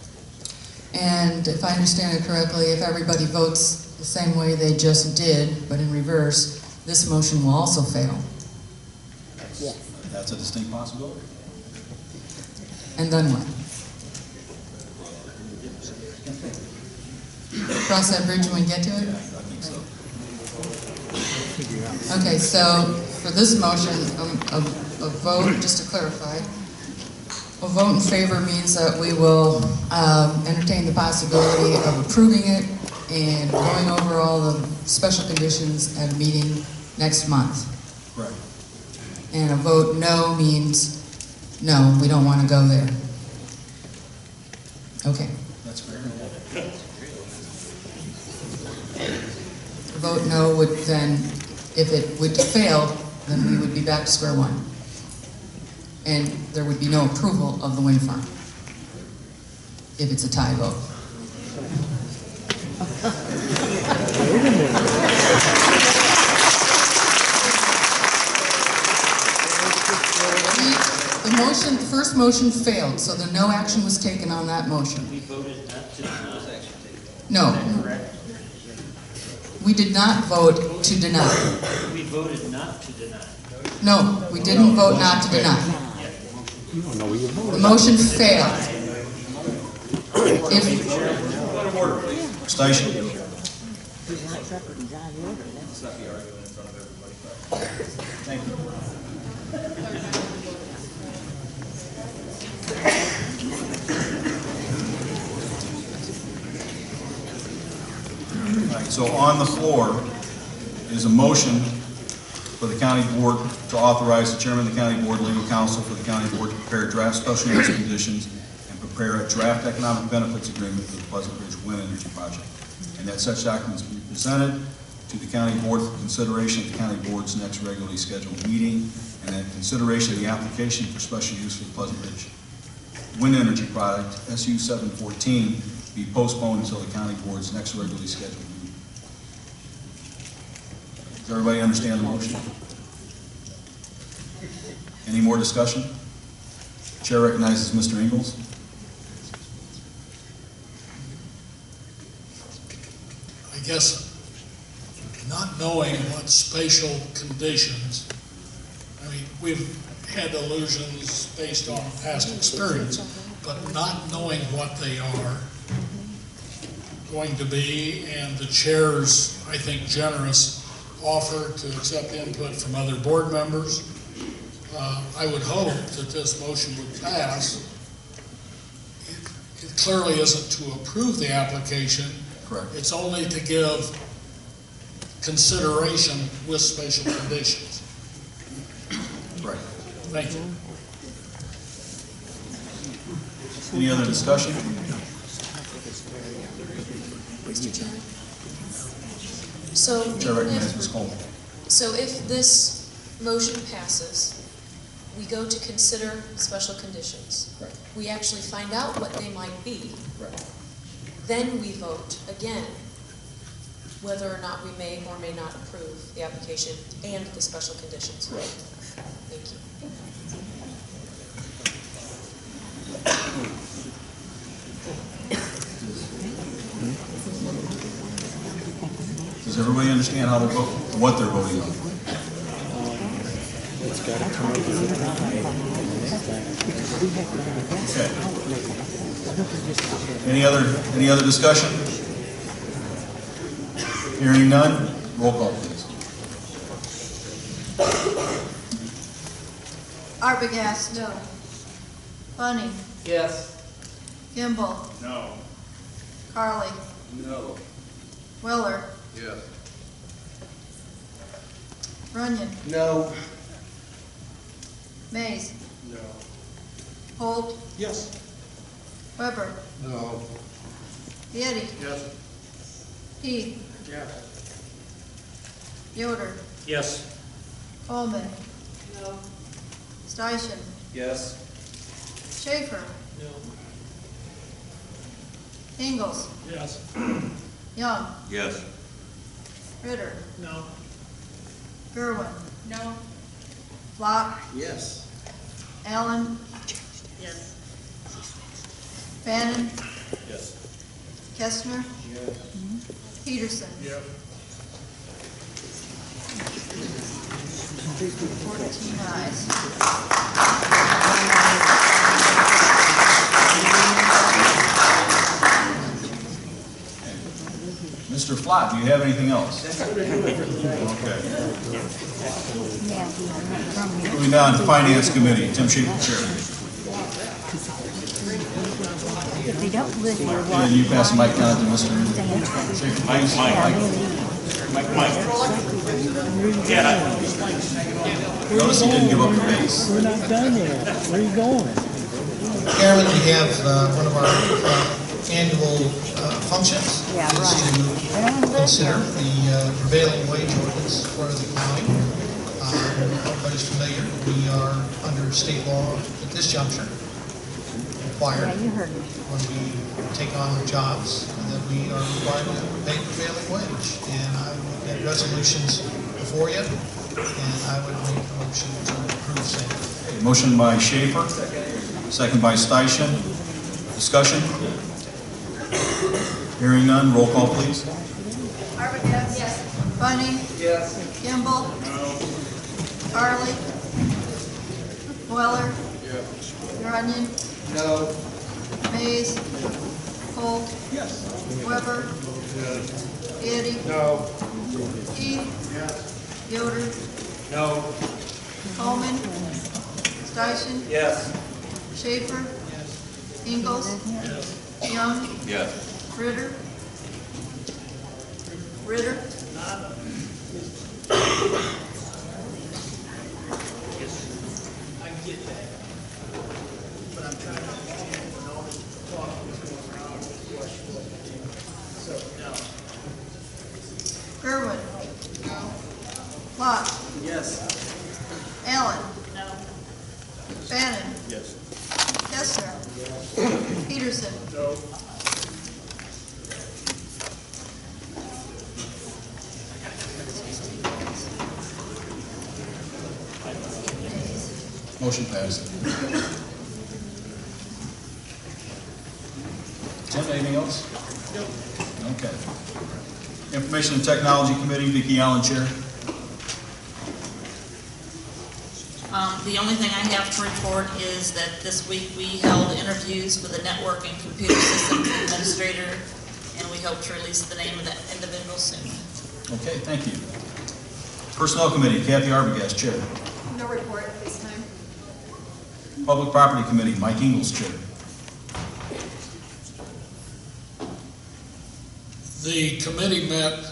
And if I understand it correctly, if everybody votes the same way they just did, but in reverse, this motion will also fail. That's a distinct possibility. And then what? Cross that bridge when we get to it? I think so. Okay, so for this motion, a vote, just to clarify, a vote in favor means that we will entertain the possibility of approving it and going over all the special conditions at a meeting next month. Right. And a vote no means, no, we don't want to go there. Okay. That's fair. A vote no would then, if it would fail, then we would be back to square one. And there would be no approval of the wind farm if it's a tie vote. The first motion failed, so the no action was taken on that motion. We voted not to deny. No. Is that correct? We did not vote to deny. We voted not to deny. No, we didn't vote not to deny. The motion failed. If, Station? Thank you. All right, so on the floor is a motion for the county board to authorize the chairman of the county board, legal counsel for the county board to prepare draft special use conditions and prepare a draft economic benefits agreement for the Pleasant Ridge Wind Energy Project. And that such documents be presented to the county board for consideration at the county board's next regularly scheduled meeting, and that consideration of the application for special use for the Pleasant Ridge Wind Energy Project, SU 714, be postponed until the county board's next regularly scheduled meeting. Does everybody understand the motion? Any more discussion? Chair recognizes Mr. Ingles. I guess, not knowing what spatial conditions, I mean, we've had illusions based on past experience, but not knowing what they are going to be, and the chair's, I think, generous offer to accept input from other board members, I would hope that this motion would pass. It clearly isn't to approve the application. Correct. It's only to give consideration with spatial conditions. Right. Thank you. Any other discussion? Mr. Chairman? So, Chair even recognizes if, Ms. Coleman. so if this motion passes, we go to consider special conditions. Right. We actually find out what they might be. Right. Then we vote again whether or not we may or may not approve the application and the special conditions. Right. Thank you. Does everybody understand how to vote, what they're voting on? Okay. Any other discussion? Hearing none, roll call please. Arbogast. No. Bunning. Yes. Kimball. No. Carly. No. Weller. Yes. Runyon. No. Mays. No. Holt. Yes. Weber. No. Vieti. Yes. Heath. Yes. Yoder. Yes. Coleman. No. Steichen. Yes. Schaefer. No. Ingalls. Yes. Young. Yes. Ritter. No. Gerwin. No. Flock. Yes. Allen. Yes. Bannon. Yes. Kestner. Peterson. Yep. 14 ayes. Mr. Flott, do you have anything else? Okay. Moving down to Finance Committee, Tim Schaefer, Chair. If they don't live here, And you pass the mic down to Mr. Schaefer. Notice he didn't give up the base. we're not done yet. Where are you going? Chairman, we have one of our annual functions. Yeah, is right. to consider the prevailing wage ordinance for the county. Everybody's familiar. We are under state law at this juncture required Yeah, you heard me. when we take on jobs that we are required to pay prevailing wage. And I would get resolutions before you, and I would make a motion to approve same. Motion by Schaefer, second by Steichen. Discussion? Hearing none, roll call please. Arbogast. Yes. Bunning. Yes. Kimball. Harley. Weller. Runyon. No. Mays. Holt. Yes. Weber. Eddy. No. Keith. Yoder. No. Coleman. Steichen. Yes. Schaefer. Ingalls. Young. Yes. Ritter. Ritter. I get that. But I'm trying to understand when all this talk was going around with questions. So, no. Gerwin. Flock. Yes. Allen. No. Bannon. Yes. Kestner. Peterson. No. Motion passed. Tim, anything else? Okay. Information and Technology Committee, Vicki Allen, Chair. The only thing I have to report is that this week we held interviews with a network and computer systems administrator, and we hope to release the name of that individual soon. Okay, thank you. Personnel Committee, Kathy Arbogast, Chair. No report at this time. Public Property Committee, Mike Ingalls, Chair. The committee met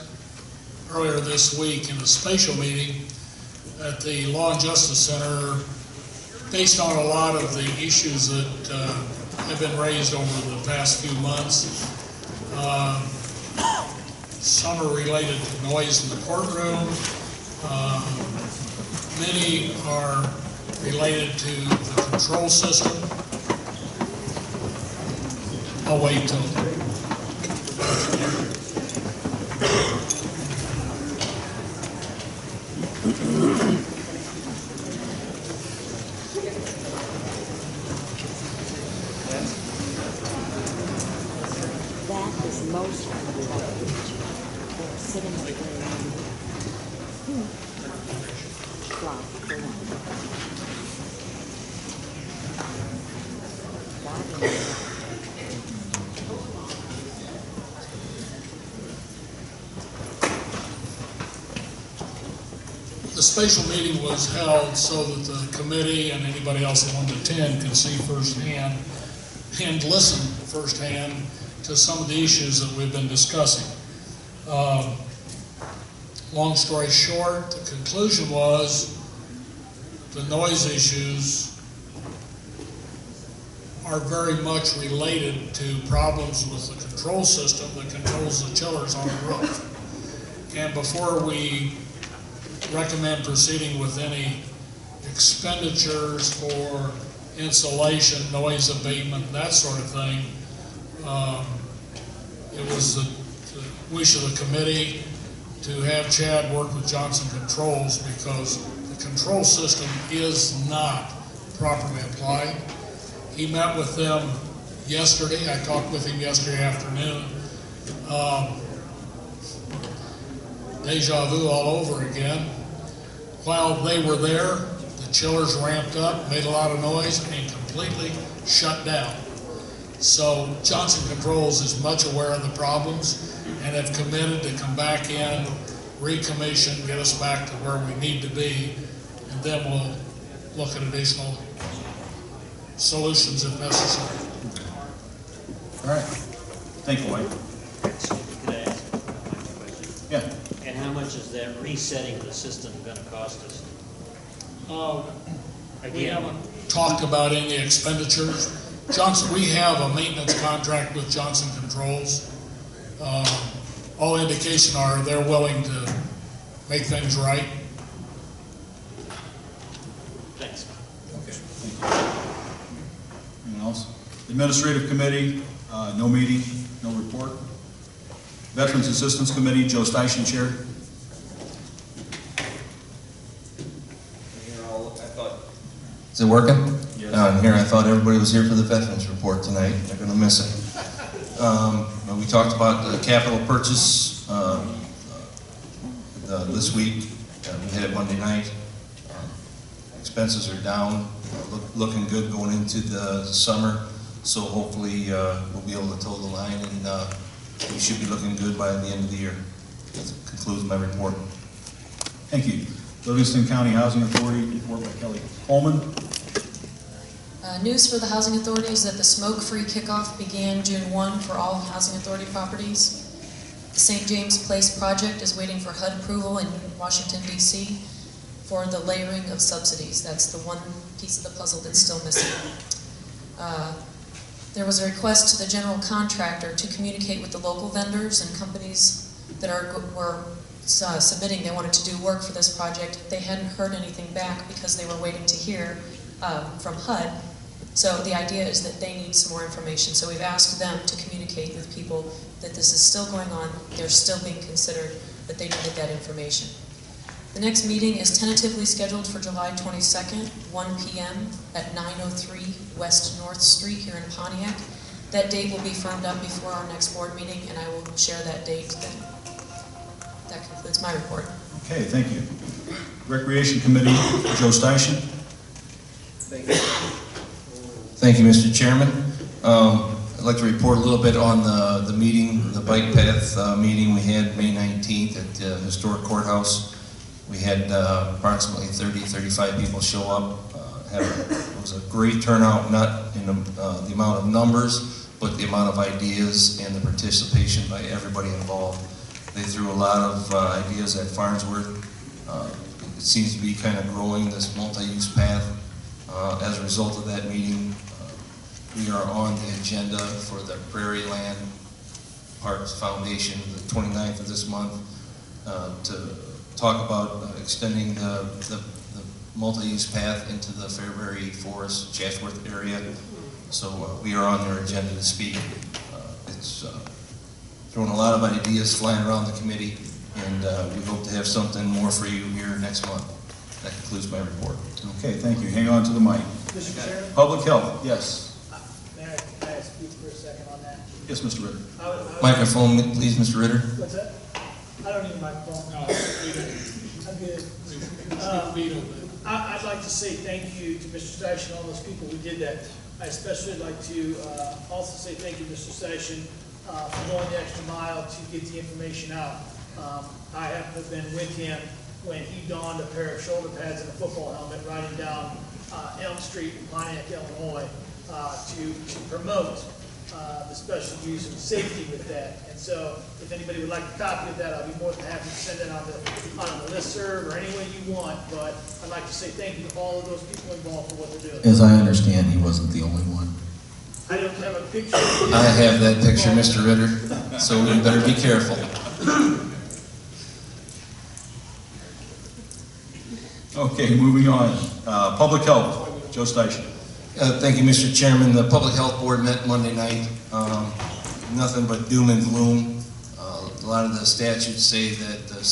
earlier this week in a special meeting at the Law and Justice Center based on a lot of the issues that have been raised over the past few months. Some are related to noise in the courtroom. Many are related to the control system. I'll wait till. That is most important. Sitting up there. Wow, go on. The special meeting was held so that the committee and anybody else that wanted to attend could see firsthand and listen firsthand to some of the issues that we've been discussing. Long story short, the conclusion was the noise issues are very much related to problems with the control system that controls the chillers on the roof. And before we recommend proceeding with any expenditures for insulation, noise abatement, that sort of thing. It was the wish of the committee to have Chad work with Johnson Controls because the control system is not properly applied. He met with them yesterday. I talked with him yesterday afternoon. Deja vu all over again. While they were there, the chillers ramped up, made a lot of noise, and completely shut down. So Johnson Controls is much aware of the problems and have committed to come back in, recommission, get us back to where we need to be, and then we'll look at additional solutions if necessary. All right. Thank you, Mike. Could I ask a question? Yeah. And how much is that resetting the system going to cost us? We haven't talked about any expenditures. Johnson, we have a maintenance contract with Johnson Controls. All indication are they're willing to make things right. Thanks. Okay. Thank you. Anyone else? Administrative Committee, no meeting, no report. Veterans Assistance Committee, Joe Steichen, Chair. Is it working? Yes. Here, I thought everybody was here for the Veterans Report tonight. They're going to miss it. We talked about the capital purchase this week. We had it Monday night. Expenses are down, looking good going into the summer. So hopefully we'll be able to toe the line, and we should be looking good by the end of the year. That concludes my report. Thank you. Livingston County Housing Authority, report by Kelly Coleman. News for the Housing Authority is that the smoke-free kickoff began June 1 for all Housing Authority properties. The St. James Place project is waiting for HUD approval in Washington, D.C. for the layering of subsidies. That's the one piece of the puzzle that's still missing. There was a request to the general contractor to communicate with the local vendors and companies that were submitting. They wanted to do work for this project. They hadn't heard anything back because they were waiting to hear from HUD. So the idea is that they need some more information. So we've asked them to communicate with people that this is still going on, they're still being considered, but they needed that information. The next meeting is tentatively scheduled for July 22nd, 1 p.m. at 903 West North Street here in Pontiac. That date will be firmed up before our next board meeting, and I will share that date then. That concludes my report. Okay, thank you. Recreation Committee, Joe Steichen. Thank you. Thank you, Mr. Chairman. I'd like to report a little bit on the meeting, the bike path meeting we had May 19th at the Historic Courthouse. We had approximately 35 people show up. It was a great turnout, not in the amount of numbers, but the amount of ideas and the participation by everybody involved. They threw a lot of ideas at Farnsworth. It seems to be kind of growing, this multi-use path. As a result of that meeting, we are on the agenda for the Prairie Land Parks Foundation, the 29th of this month, to talk about extending the multi-use path into the Fairbury Forest, Chatsworth area. So we are on their agenda to speak. It's throwing a lot of ideas flying around the committee, and we hope to have something more for you here next month. That concludes my report. Okay, thank you. Hang on to the mic. Mr. Chairman? Public Health, yes. May I speak for a second on that? Yes, Mr. Ritter. Microphone, please, Mr. Ritter. What's that? I don't need a microphone. No, I'm good. I'd like to say thank you to Mr. Steichen and all those people who did that. I especially like to also say thank you, Mr. Steichen, for going the extra mile to get the information out. I happen to have been with him when he donned a pair of shoulder pads and a football helmet riding down Elm Street in Pontiac, Illinois, to promote the special use of safety with that. And so if anybody would like a copy of that, I'll be more than happy to send it on the listserv or any way you want. But I'd like to say thank you to all of those people involved for what they're doing. As I understand, he wasn't the only one. I don't have a picture. I have that picture, Mr. Ritter, so we better be careful. Okay, moving on. Public Health, Joe Steichen. Thank you, Mr. Chairman. The Public Health Board met Monday night. Nothing but doom and gloom. A lot of the statutes say that the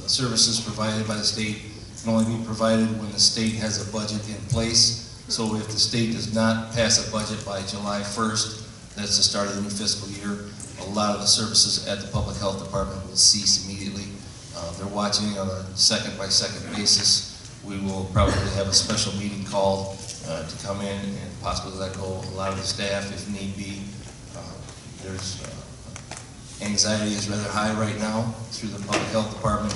services provided by the state can only be provided when the state has a budget in place. So if the state does not pass a budget by July 1st, that's the start of the new fiscal year, a lot of the services at the Public Health Department will cease immediately. They're watching on a second-by-second basis. We will probably have a special meeting called to come in and possibly let go a lot of the staff if need be. There's anxiety is rather high right now through the Public Health Department,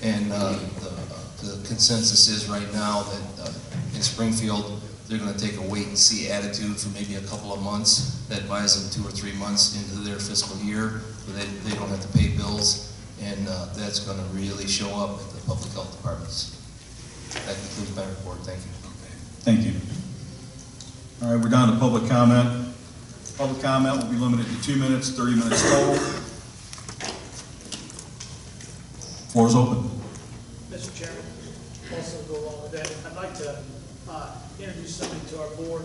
and the consensus is right now that in Springfield they're going to take a wait-and-see attitude for maybe a couple of months. That buys them 2 or 3 months into their fiscal year, so they don't have to pay bills, and that's going to really show up at the Public Health Departments. That concludes my report. Thank you. Thank you. All right, we're down to public comment. Public comment will be limited to 2 minutes, 30 minutes total. Floor is open. Mr. Chairman, also go along with that, I'd like to introduce somebody to our board.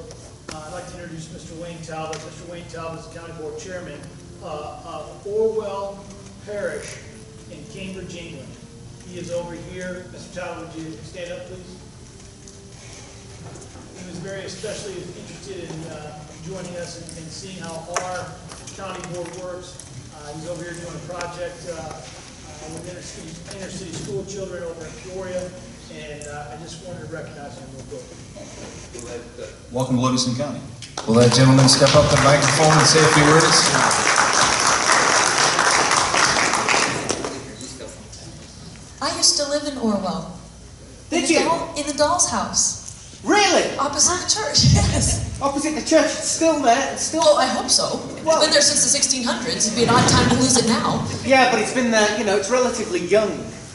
I'd like to introduce Mr. Wayne Talbot. Mr. Wayne Talbot is the County Board Chairman of Orwell Parish in Cambridge, England. He is over here. Mr. Talbot, would you stand up, please? He was very especially interested in joining us and seeing how our county board works. He's over here doing a project with inner city school children over in Peoria, and I just wanted to recognize him real quick. Welcome to Livingston County. Will that gentleman step up to the microphone and say a few words? I used to live in Orwell. Did you? In the doll's house. Really? Opposite the church, yes. Opposite the church, it's still there. It's still. Oh, I hope so. It's been there since the 1600s. It'd be an odd time to lose it now. Yeah, but it's been there, you know, it's relatively young.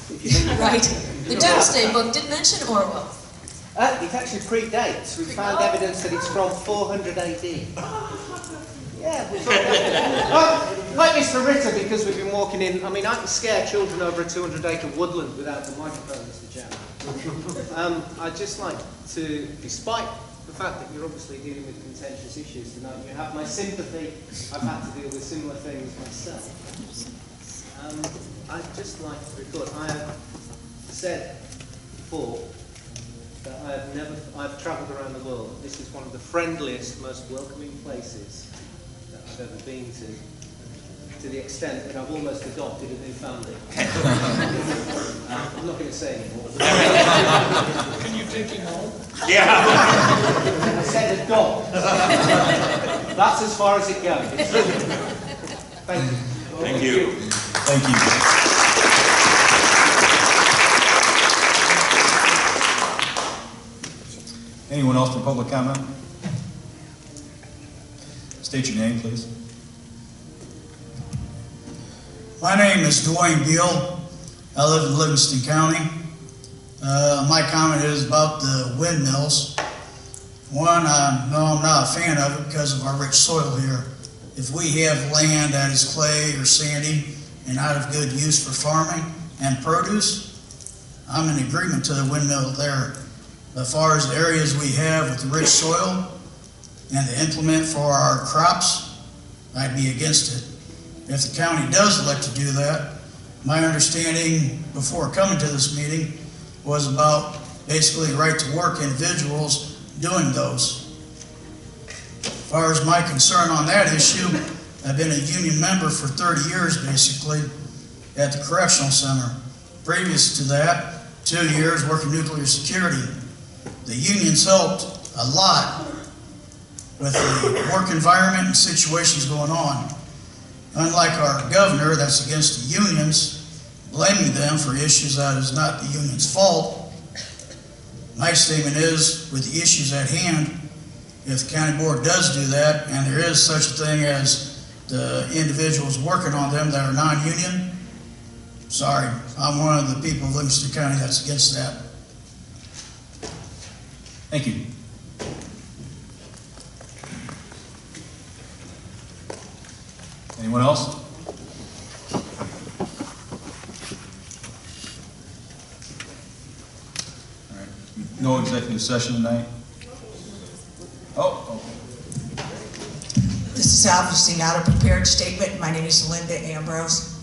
If you think Right. The Domesday Book did mention Orwell. It actually predates. We found evidence that it's from 400 AD. Yeah. Like Mr. Ritter, because we've been walking in, I mean, I can scare children over a 200-acre woodland without the microphone, Mr. Chairman. I'd just like to, despite the fact that you're obviously dealing with contentious issues tonight, you have my sympathy. I've had to deal with similar things myself. I'd just like to record, I have said before that I've travelled around the world. This is one of the friendliest, most welcoming places that I've ever been to the extent that I've almost adopted a new family. I'm not going to say anymore. Can you take him home? Yeah. I said adopt. That's as far as it goes. Thank you. Thank you. Thank you. Anyone else for public comment? State your name, please. My name is Dwayne Beal. I live in Livingston County. My comment is about the windmills. One, I'm not a fan of it because of our rich soil here. If we have land that is clay or sandy and not of good use for farming and produce, I'm in agreement to the windmill there. As far as the areas we have with the rich soil and the implement for our crops, I'd be against it. If the county does elect to do that, my understanding before coming to this meeting was about basically right to work individuals doing those. As far as my concern on that issue, I've been a union member for 30 years basically at the correctional center. Previous to that, 2 years working nuclear security. The unions helped a lot with the work environment and situations going on. Unlike our governor that's against the unions, blaming them for issues that is not the union's fault, my statement is, with the issues at hand, if the county board does do that, and there is such a thing as the individuals working on them that are non-union, sorry, I'm one of the people of Livingston County that's against that. Thank you. Anyone else? All right. No executive session tonight. Oh, okay. This is obviously not a prepared statement. My name is Linda Ambrose.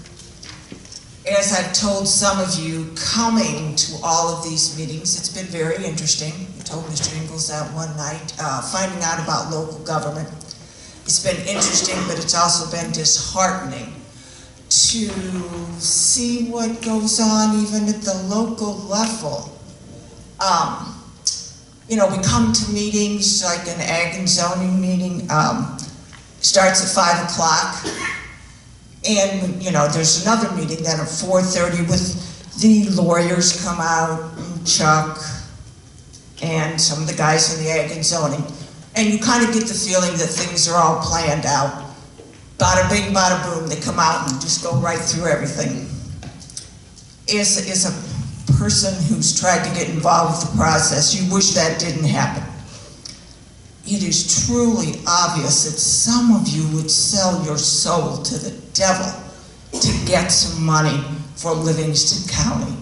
As I've told some of you, coming to all of these meetings, it's been very interesting. I told Mr. Ingalls that one night, finding out about local government. It's been interesting, but it's also been disheartening to see what goes on even at the local level. You know, we come to meetings like an ag and zoning meeting, starts at 5 o'clock. And, you know, there's another meeting then at 4:30 with the lawyers come out, and Chuck, and some of the guys in the ag and zoning. And you kind of get the feeling that things are all planned out. Bada bing, bada boom, they come out and just go right through everything. As a person who's tried to get involved with the process, you wish that didn't happen. It is truly obvious that some of you would sell your soul to the devil to get some money for Livingston County.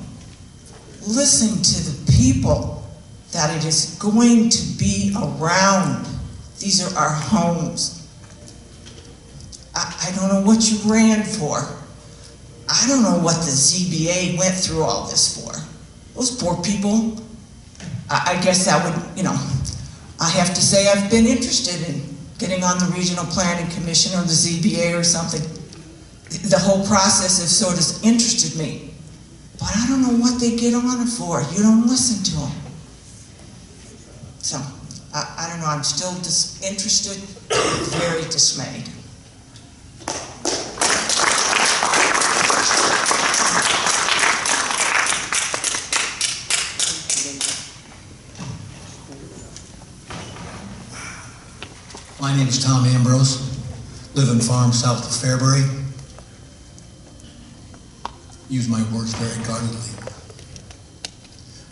Listen to the people that it is going to be around. These are our homes. I don't know what you ran for. I don't know what the ZBA went through all this for. Those poor people, I guess that would, you know, I have to say I've been interested in getting on the Regional Planning Commission or the ZBA or something. The whole process has sort of interested me. But I don't know what they get on it for. You don't listen to them. So, I don't know, I'm still interested, very dismayed. My name is Tom Ambrose, live in farm south of Fairbury. Use my words very guardedly.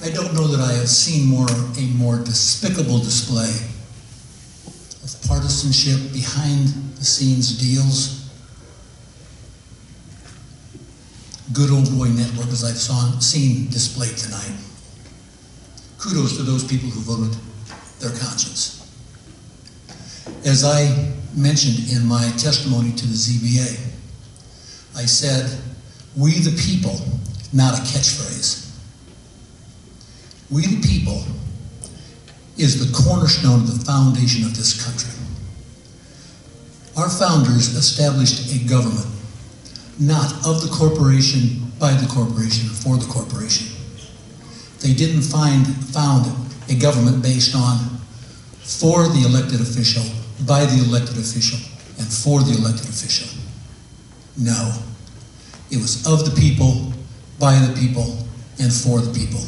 I don't know that I have seen a more despicable display of partisanship, behind the scenes deals, good old boy network as I've seen displayed tonight. Kudos to those people who voted their conscience. As I mentioned in my testimony to the ZBA, I said, we the people, not a catchphrase. We the people is the cornerstone of the foundation of this country. Our founders established a government, not of the corporation, by the corporation, for the corporation. They didn't found a government based on for the elected official, by the elected official, and for the elected official. No. It was of the people, by the people, and for the people.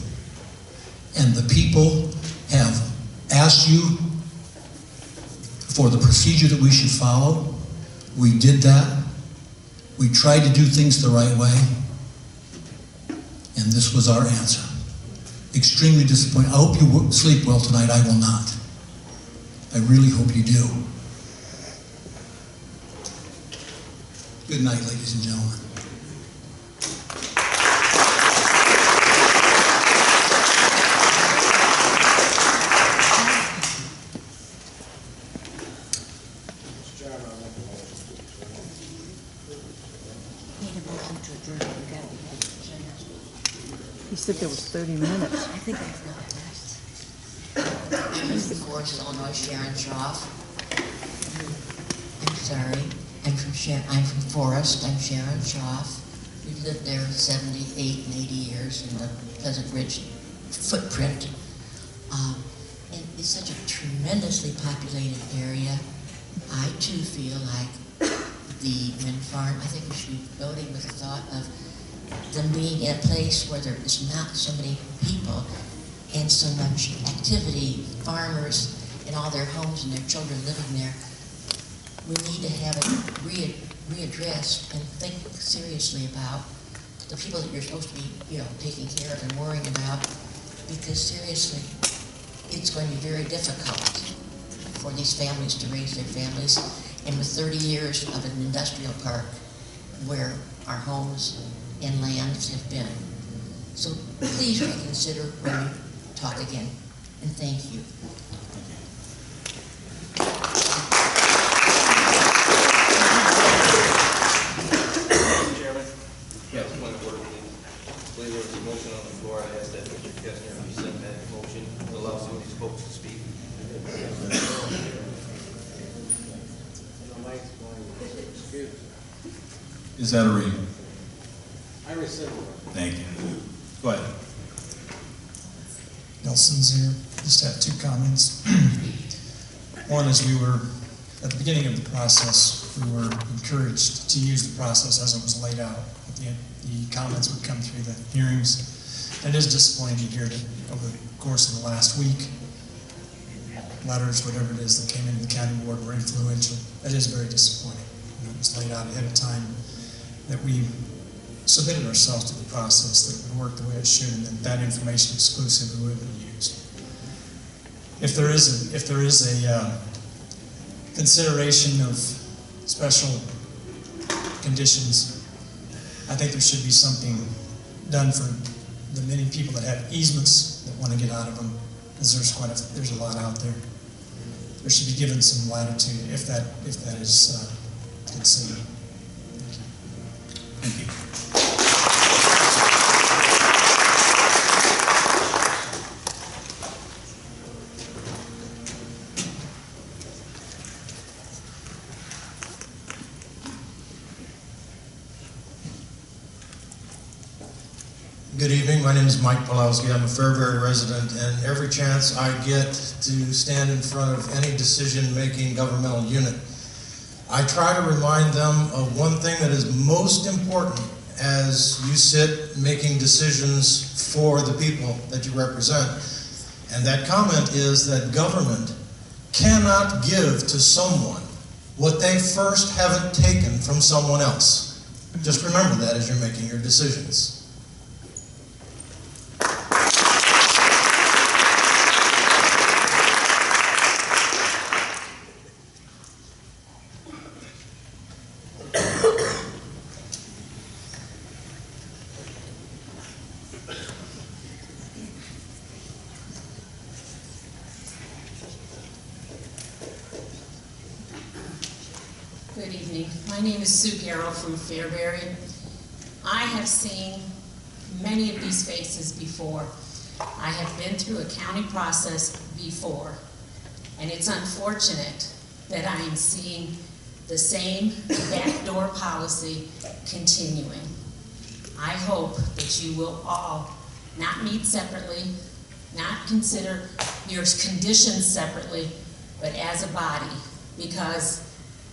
And the people have asked you for the procedure that we should follow. We did that. We tried to do things the right way. And this was our answer. Extremely disappointed. I hope you sleep well tonight. I will not. I really hope you do. Good night, ladies and gentlemen. He said there was 30 minutes. I think I've got it. My name is Forest, Illinois, Sharon Schroff. I'm sorry. I'm from Forest. I'm Sharon Schroff. We've lived there 78 and 80 years in the Pleasant Ridge footprint. And it's such a tremendously populated area. I too feel like the wind farm, I think we should be voting with the thought of them being in a place where there is not so many people and so much activity, farmers and all their homes and their children living there. We need to have it readdressed and think seriously about the people that you're supposed to be, taking care of and worrying about, because seriously, it's going to be very difficult for these families to raise their families. And with 30 years of an industrial park where our homes and lands have been. So please reconsider when we talk again. And thank you. Is that a read? I rescind. Thank you. Go ahead. Nelson's here. Just have two comments. One is at the beginning of the process, we were encouraged to use the process as it was laid out. The comments would come through the hearings. It is disappointing to hear that over the course of the last week, letters, whatever it is that came into the county board were influential. That is very disappointing. It was laid out ahead of time that we submitted ourselves to the process, that it would work the way it should, and that information exclusively would be used. If there is a consideration of special conditions, I think there should be something done for the many people that have easements that want to get out of them, because there's a lot out there. There should be given some latitude if that is considered. Thank you. Good evening. My name is Mike Pulowski. I'm a Fairbury resident, and every chance I get to stand in front of any decision-making governmental unit, I try to remind them of one thing that is most important as you sit making decisions for the people that you represent. And that comment is that government cannot give to someone what they first haven't taken from someone else. Just remember that as you're making your decisions. Good evening. My name is Sue Garrow from Fairbury. I have seen many of these faces before. I have been through a county process before, and it's unfortunate that I am seeing the same backdoor policy continuing. I hope that you will all not meet separately, not consider your conditions separately, but as a body, because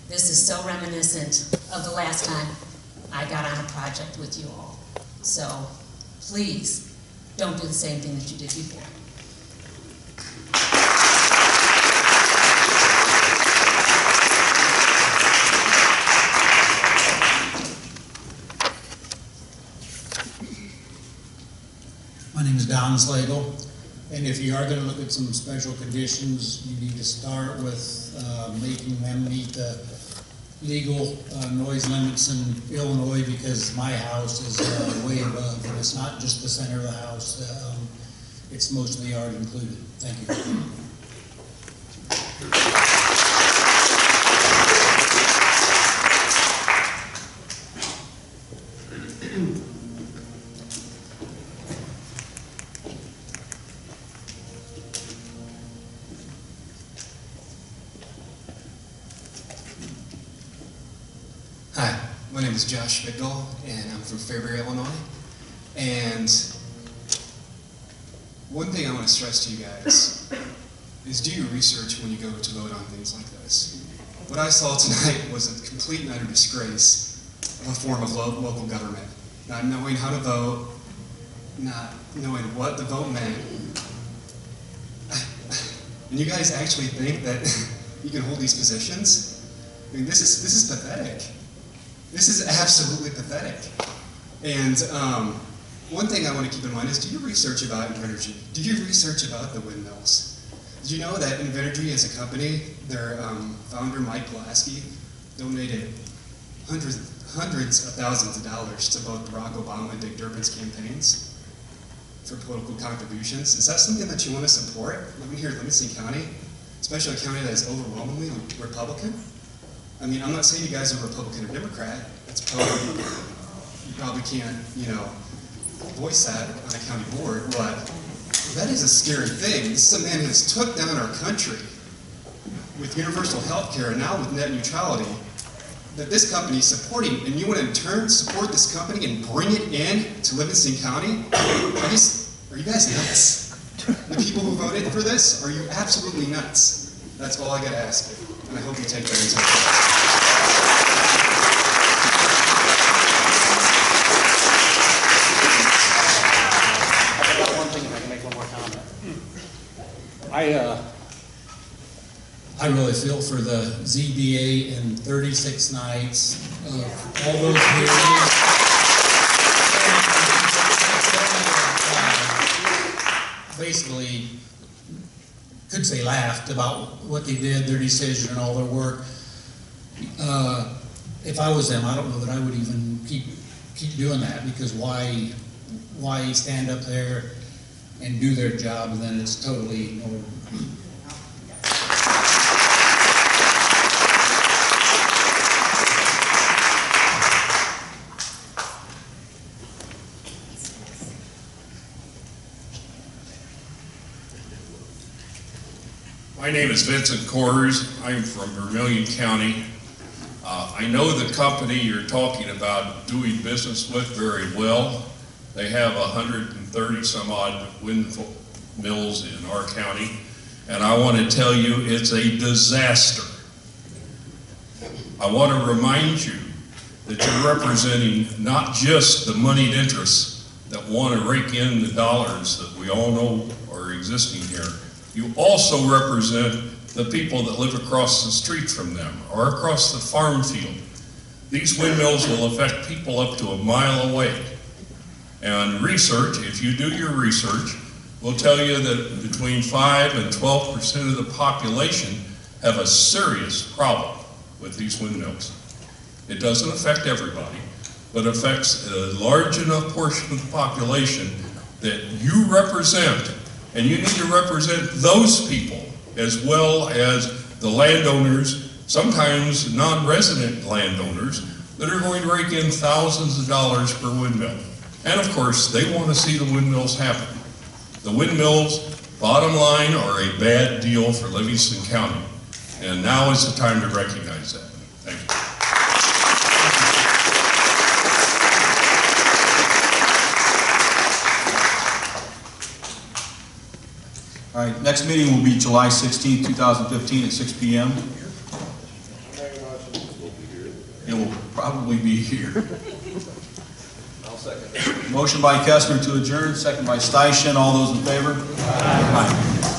this is so reminiscent of the last time I got on a project with you all. So please don't do the same thing that you did before. My name is Don Slagle, and if you are going to look at some special conditions, you need to start with making them meet the legal noise limits in Illinois, because my house is way above, and it's not just the center of the house, it's most of the yard included. Thank you. Hi, my name is Josh Bigdahl, and I'm from Fairbury, Illinois. And one thing I want to stress to you guys is do your research when you go to vote on things like this. What I saw tonight was a complete and utter disgrace of a form of local government. Not knowing how to vote, not knowing what the vote meant. And you guys actually think that you can hold these positions? I mean, this is pathetic. This is absolutely pathetic. And one thing I want to keep in mind is, do your research about Invenergy. Do your research about the windmills. Did you know that Invenergy as a company, their founder, Mike Pulaski, donated hundreds of thousands of dollars to both Barack Obama and Dick Durbin's campaigns for political contributions? Is that something that you want to support? Living here in Livingston County, especially a county that is overwhelmingly Republican? I mean, I'm not saying you guys are Republican or Democrat. That's probably, you probably can't, voice that on a county board, but that is a scary thing. This is a man who has took down our country with universal health care and now with net neutrality that this company is supporting, and you want to in turn support this company and bring it in to Livingston County? Are you guys nuts? The people who voted for this, are you absolutely nuts? That's all I got to ask you, and I hope you take that into account. I've got one thing, if I can make one more comment. I really feel for the ZBA and 36 nights of all those hearings. Basically, could say laughed about what they did, their decision and all their work. If I was them, I don't know that I would even keep doing that, because why stand up there and do their job and then it's totally ignored? My name is Vincent Kors. I'm from Vermilion County. I know the company you're talking about doing business with very well. They have 130 some odd windmills in our county, and I want to tell you it's a disaster. I want to remind you that you're representing not just the moneyed interests that want to rake in the dollars that we all know are existing here. You also represent the people that live across the street from them or across the farm field. These windmills will affect people up to a mile away. And research, if you do your research, will tell you that between 5 and 12% of the population have a serious problem with these windmills. It doesn't affect everybody, but affects a large enough portion of the population that you represent. And you need to represent those people as well as the landowners, sometimes non-resident landowners, that are going to rake in thousands of dollars per windmill. And of course, they want to see the windmills happen. The windmills, bottom line, are a bad deal for Livingston County. And now is the time to recognize that. Thank you. All right, next meeting will be July 16, 2015 at 6 p.m. It will probably be here. I'll second that. Motion by Kessler to adjourn, second by Steichen. All those in favor? Aye.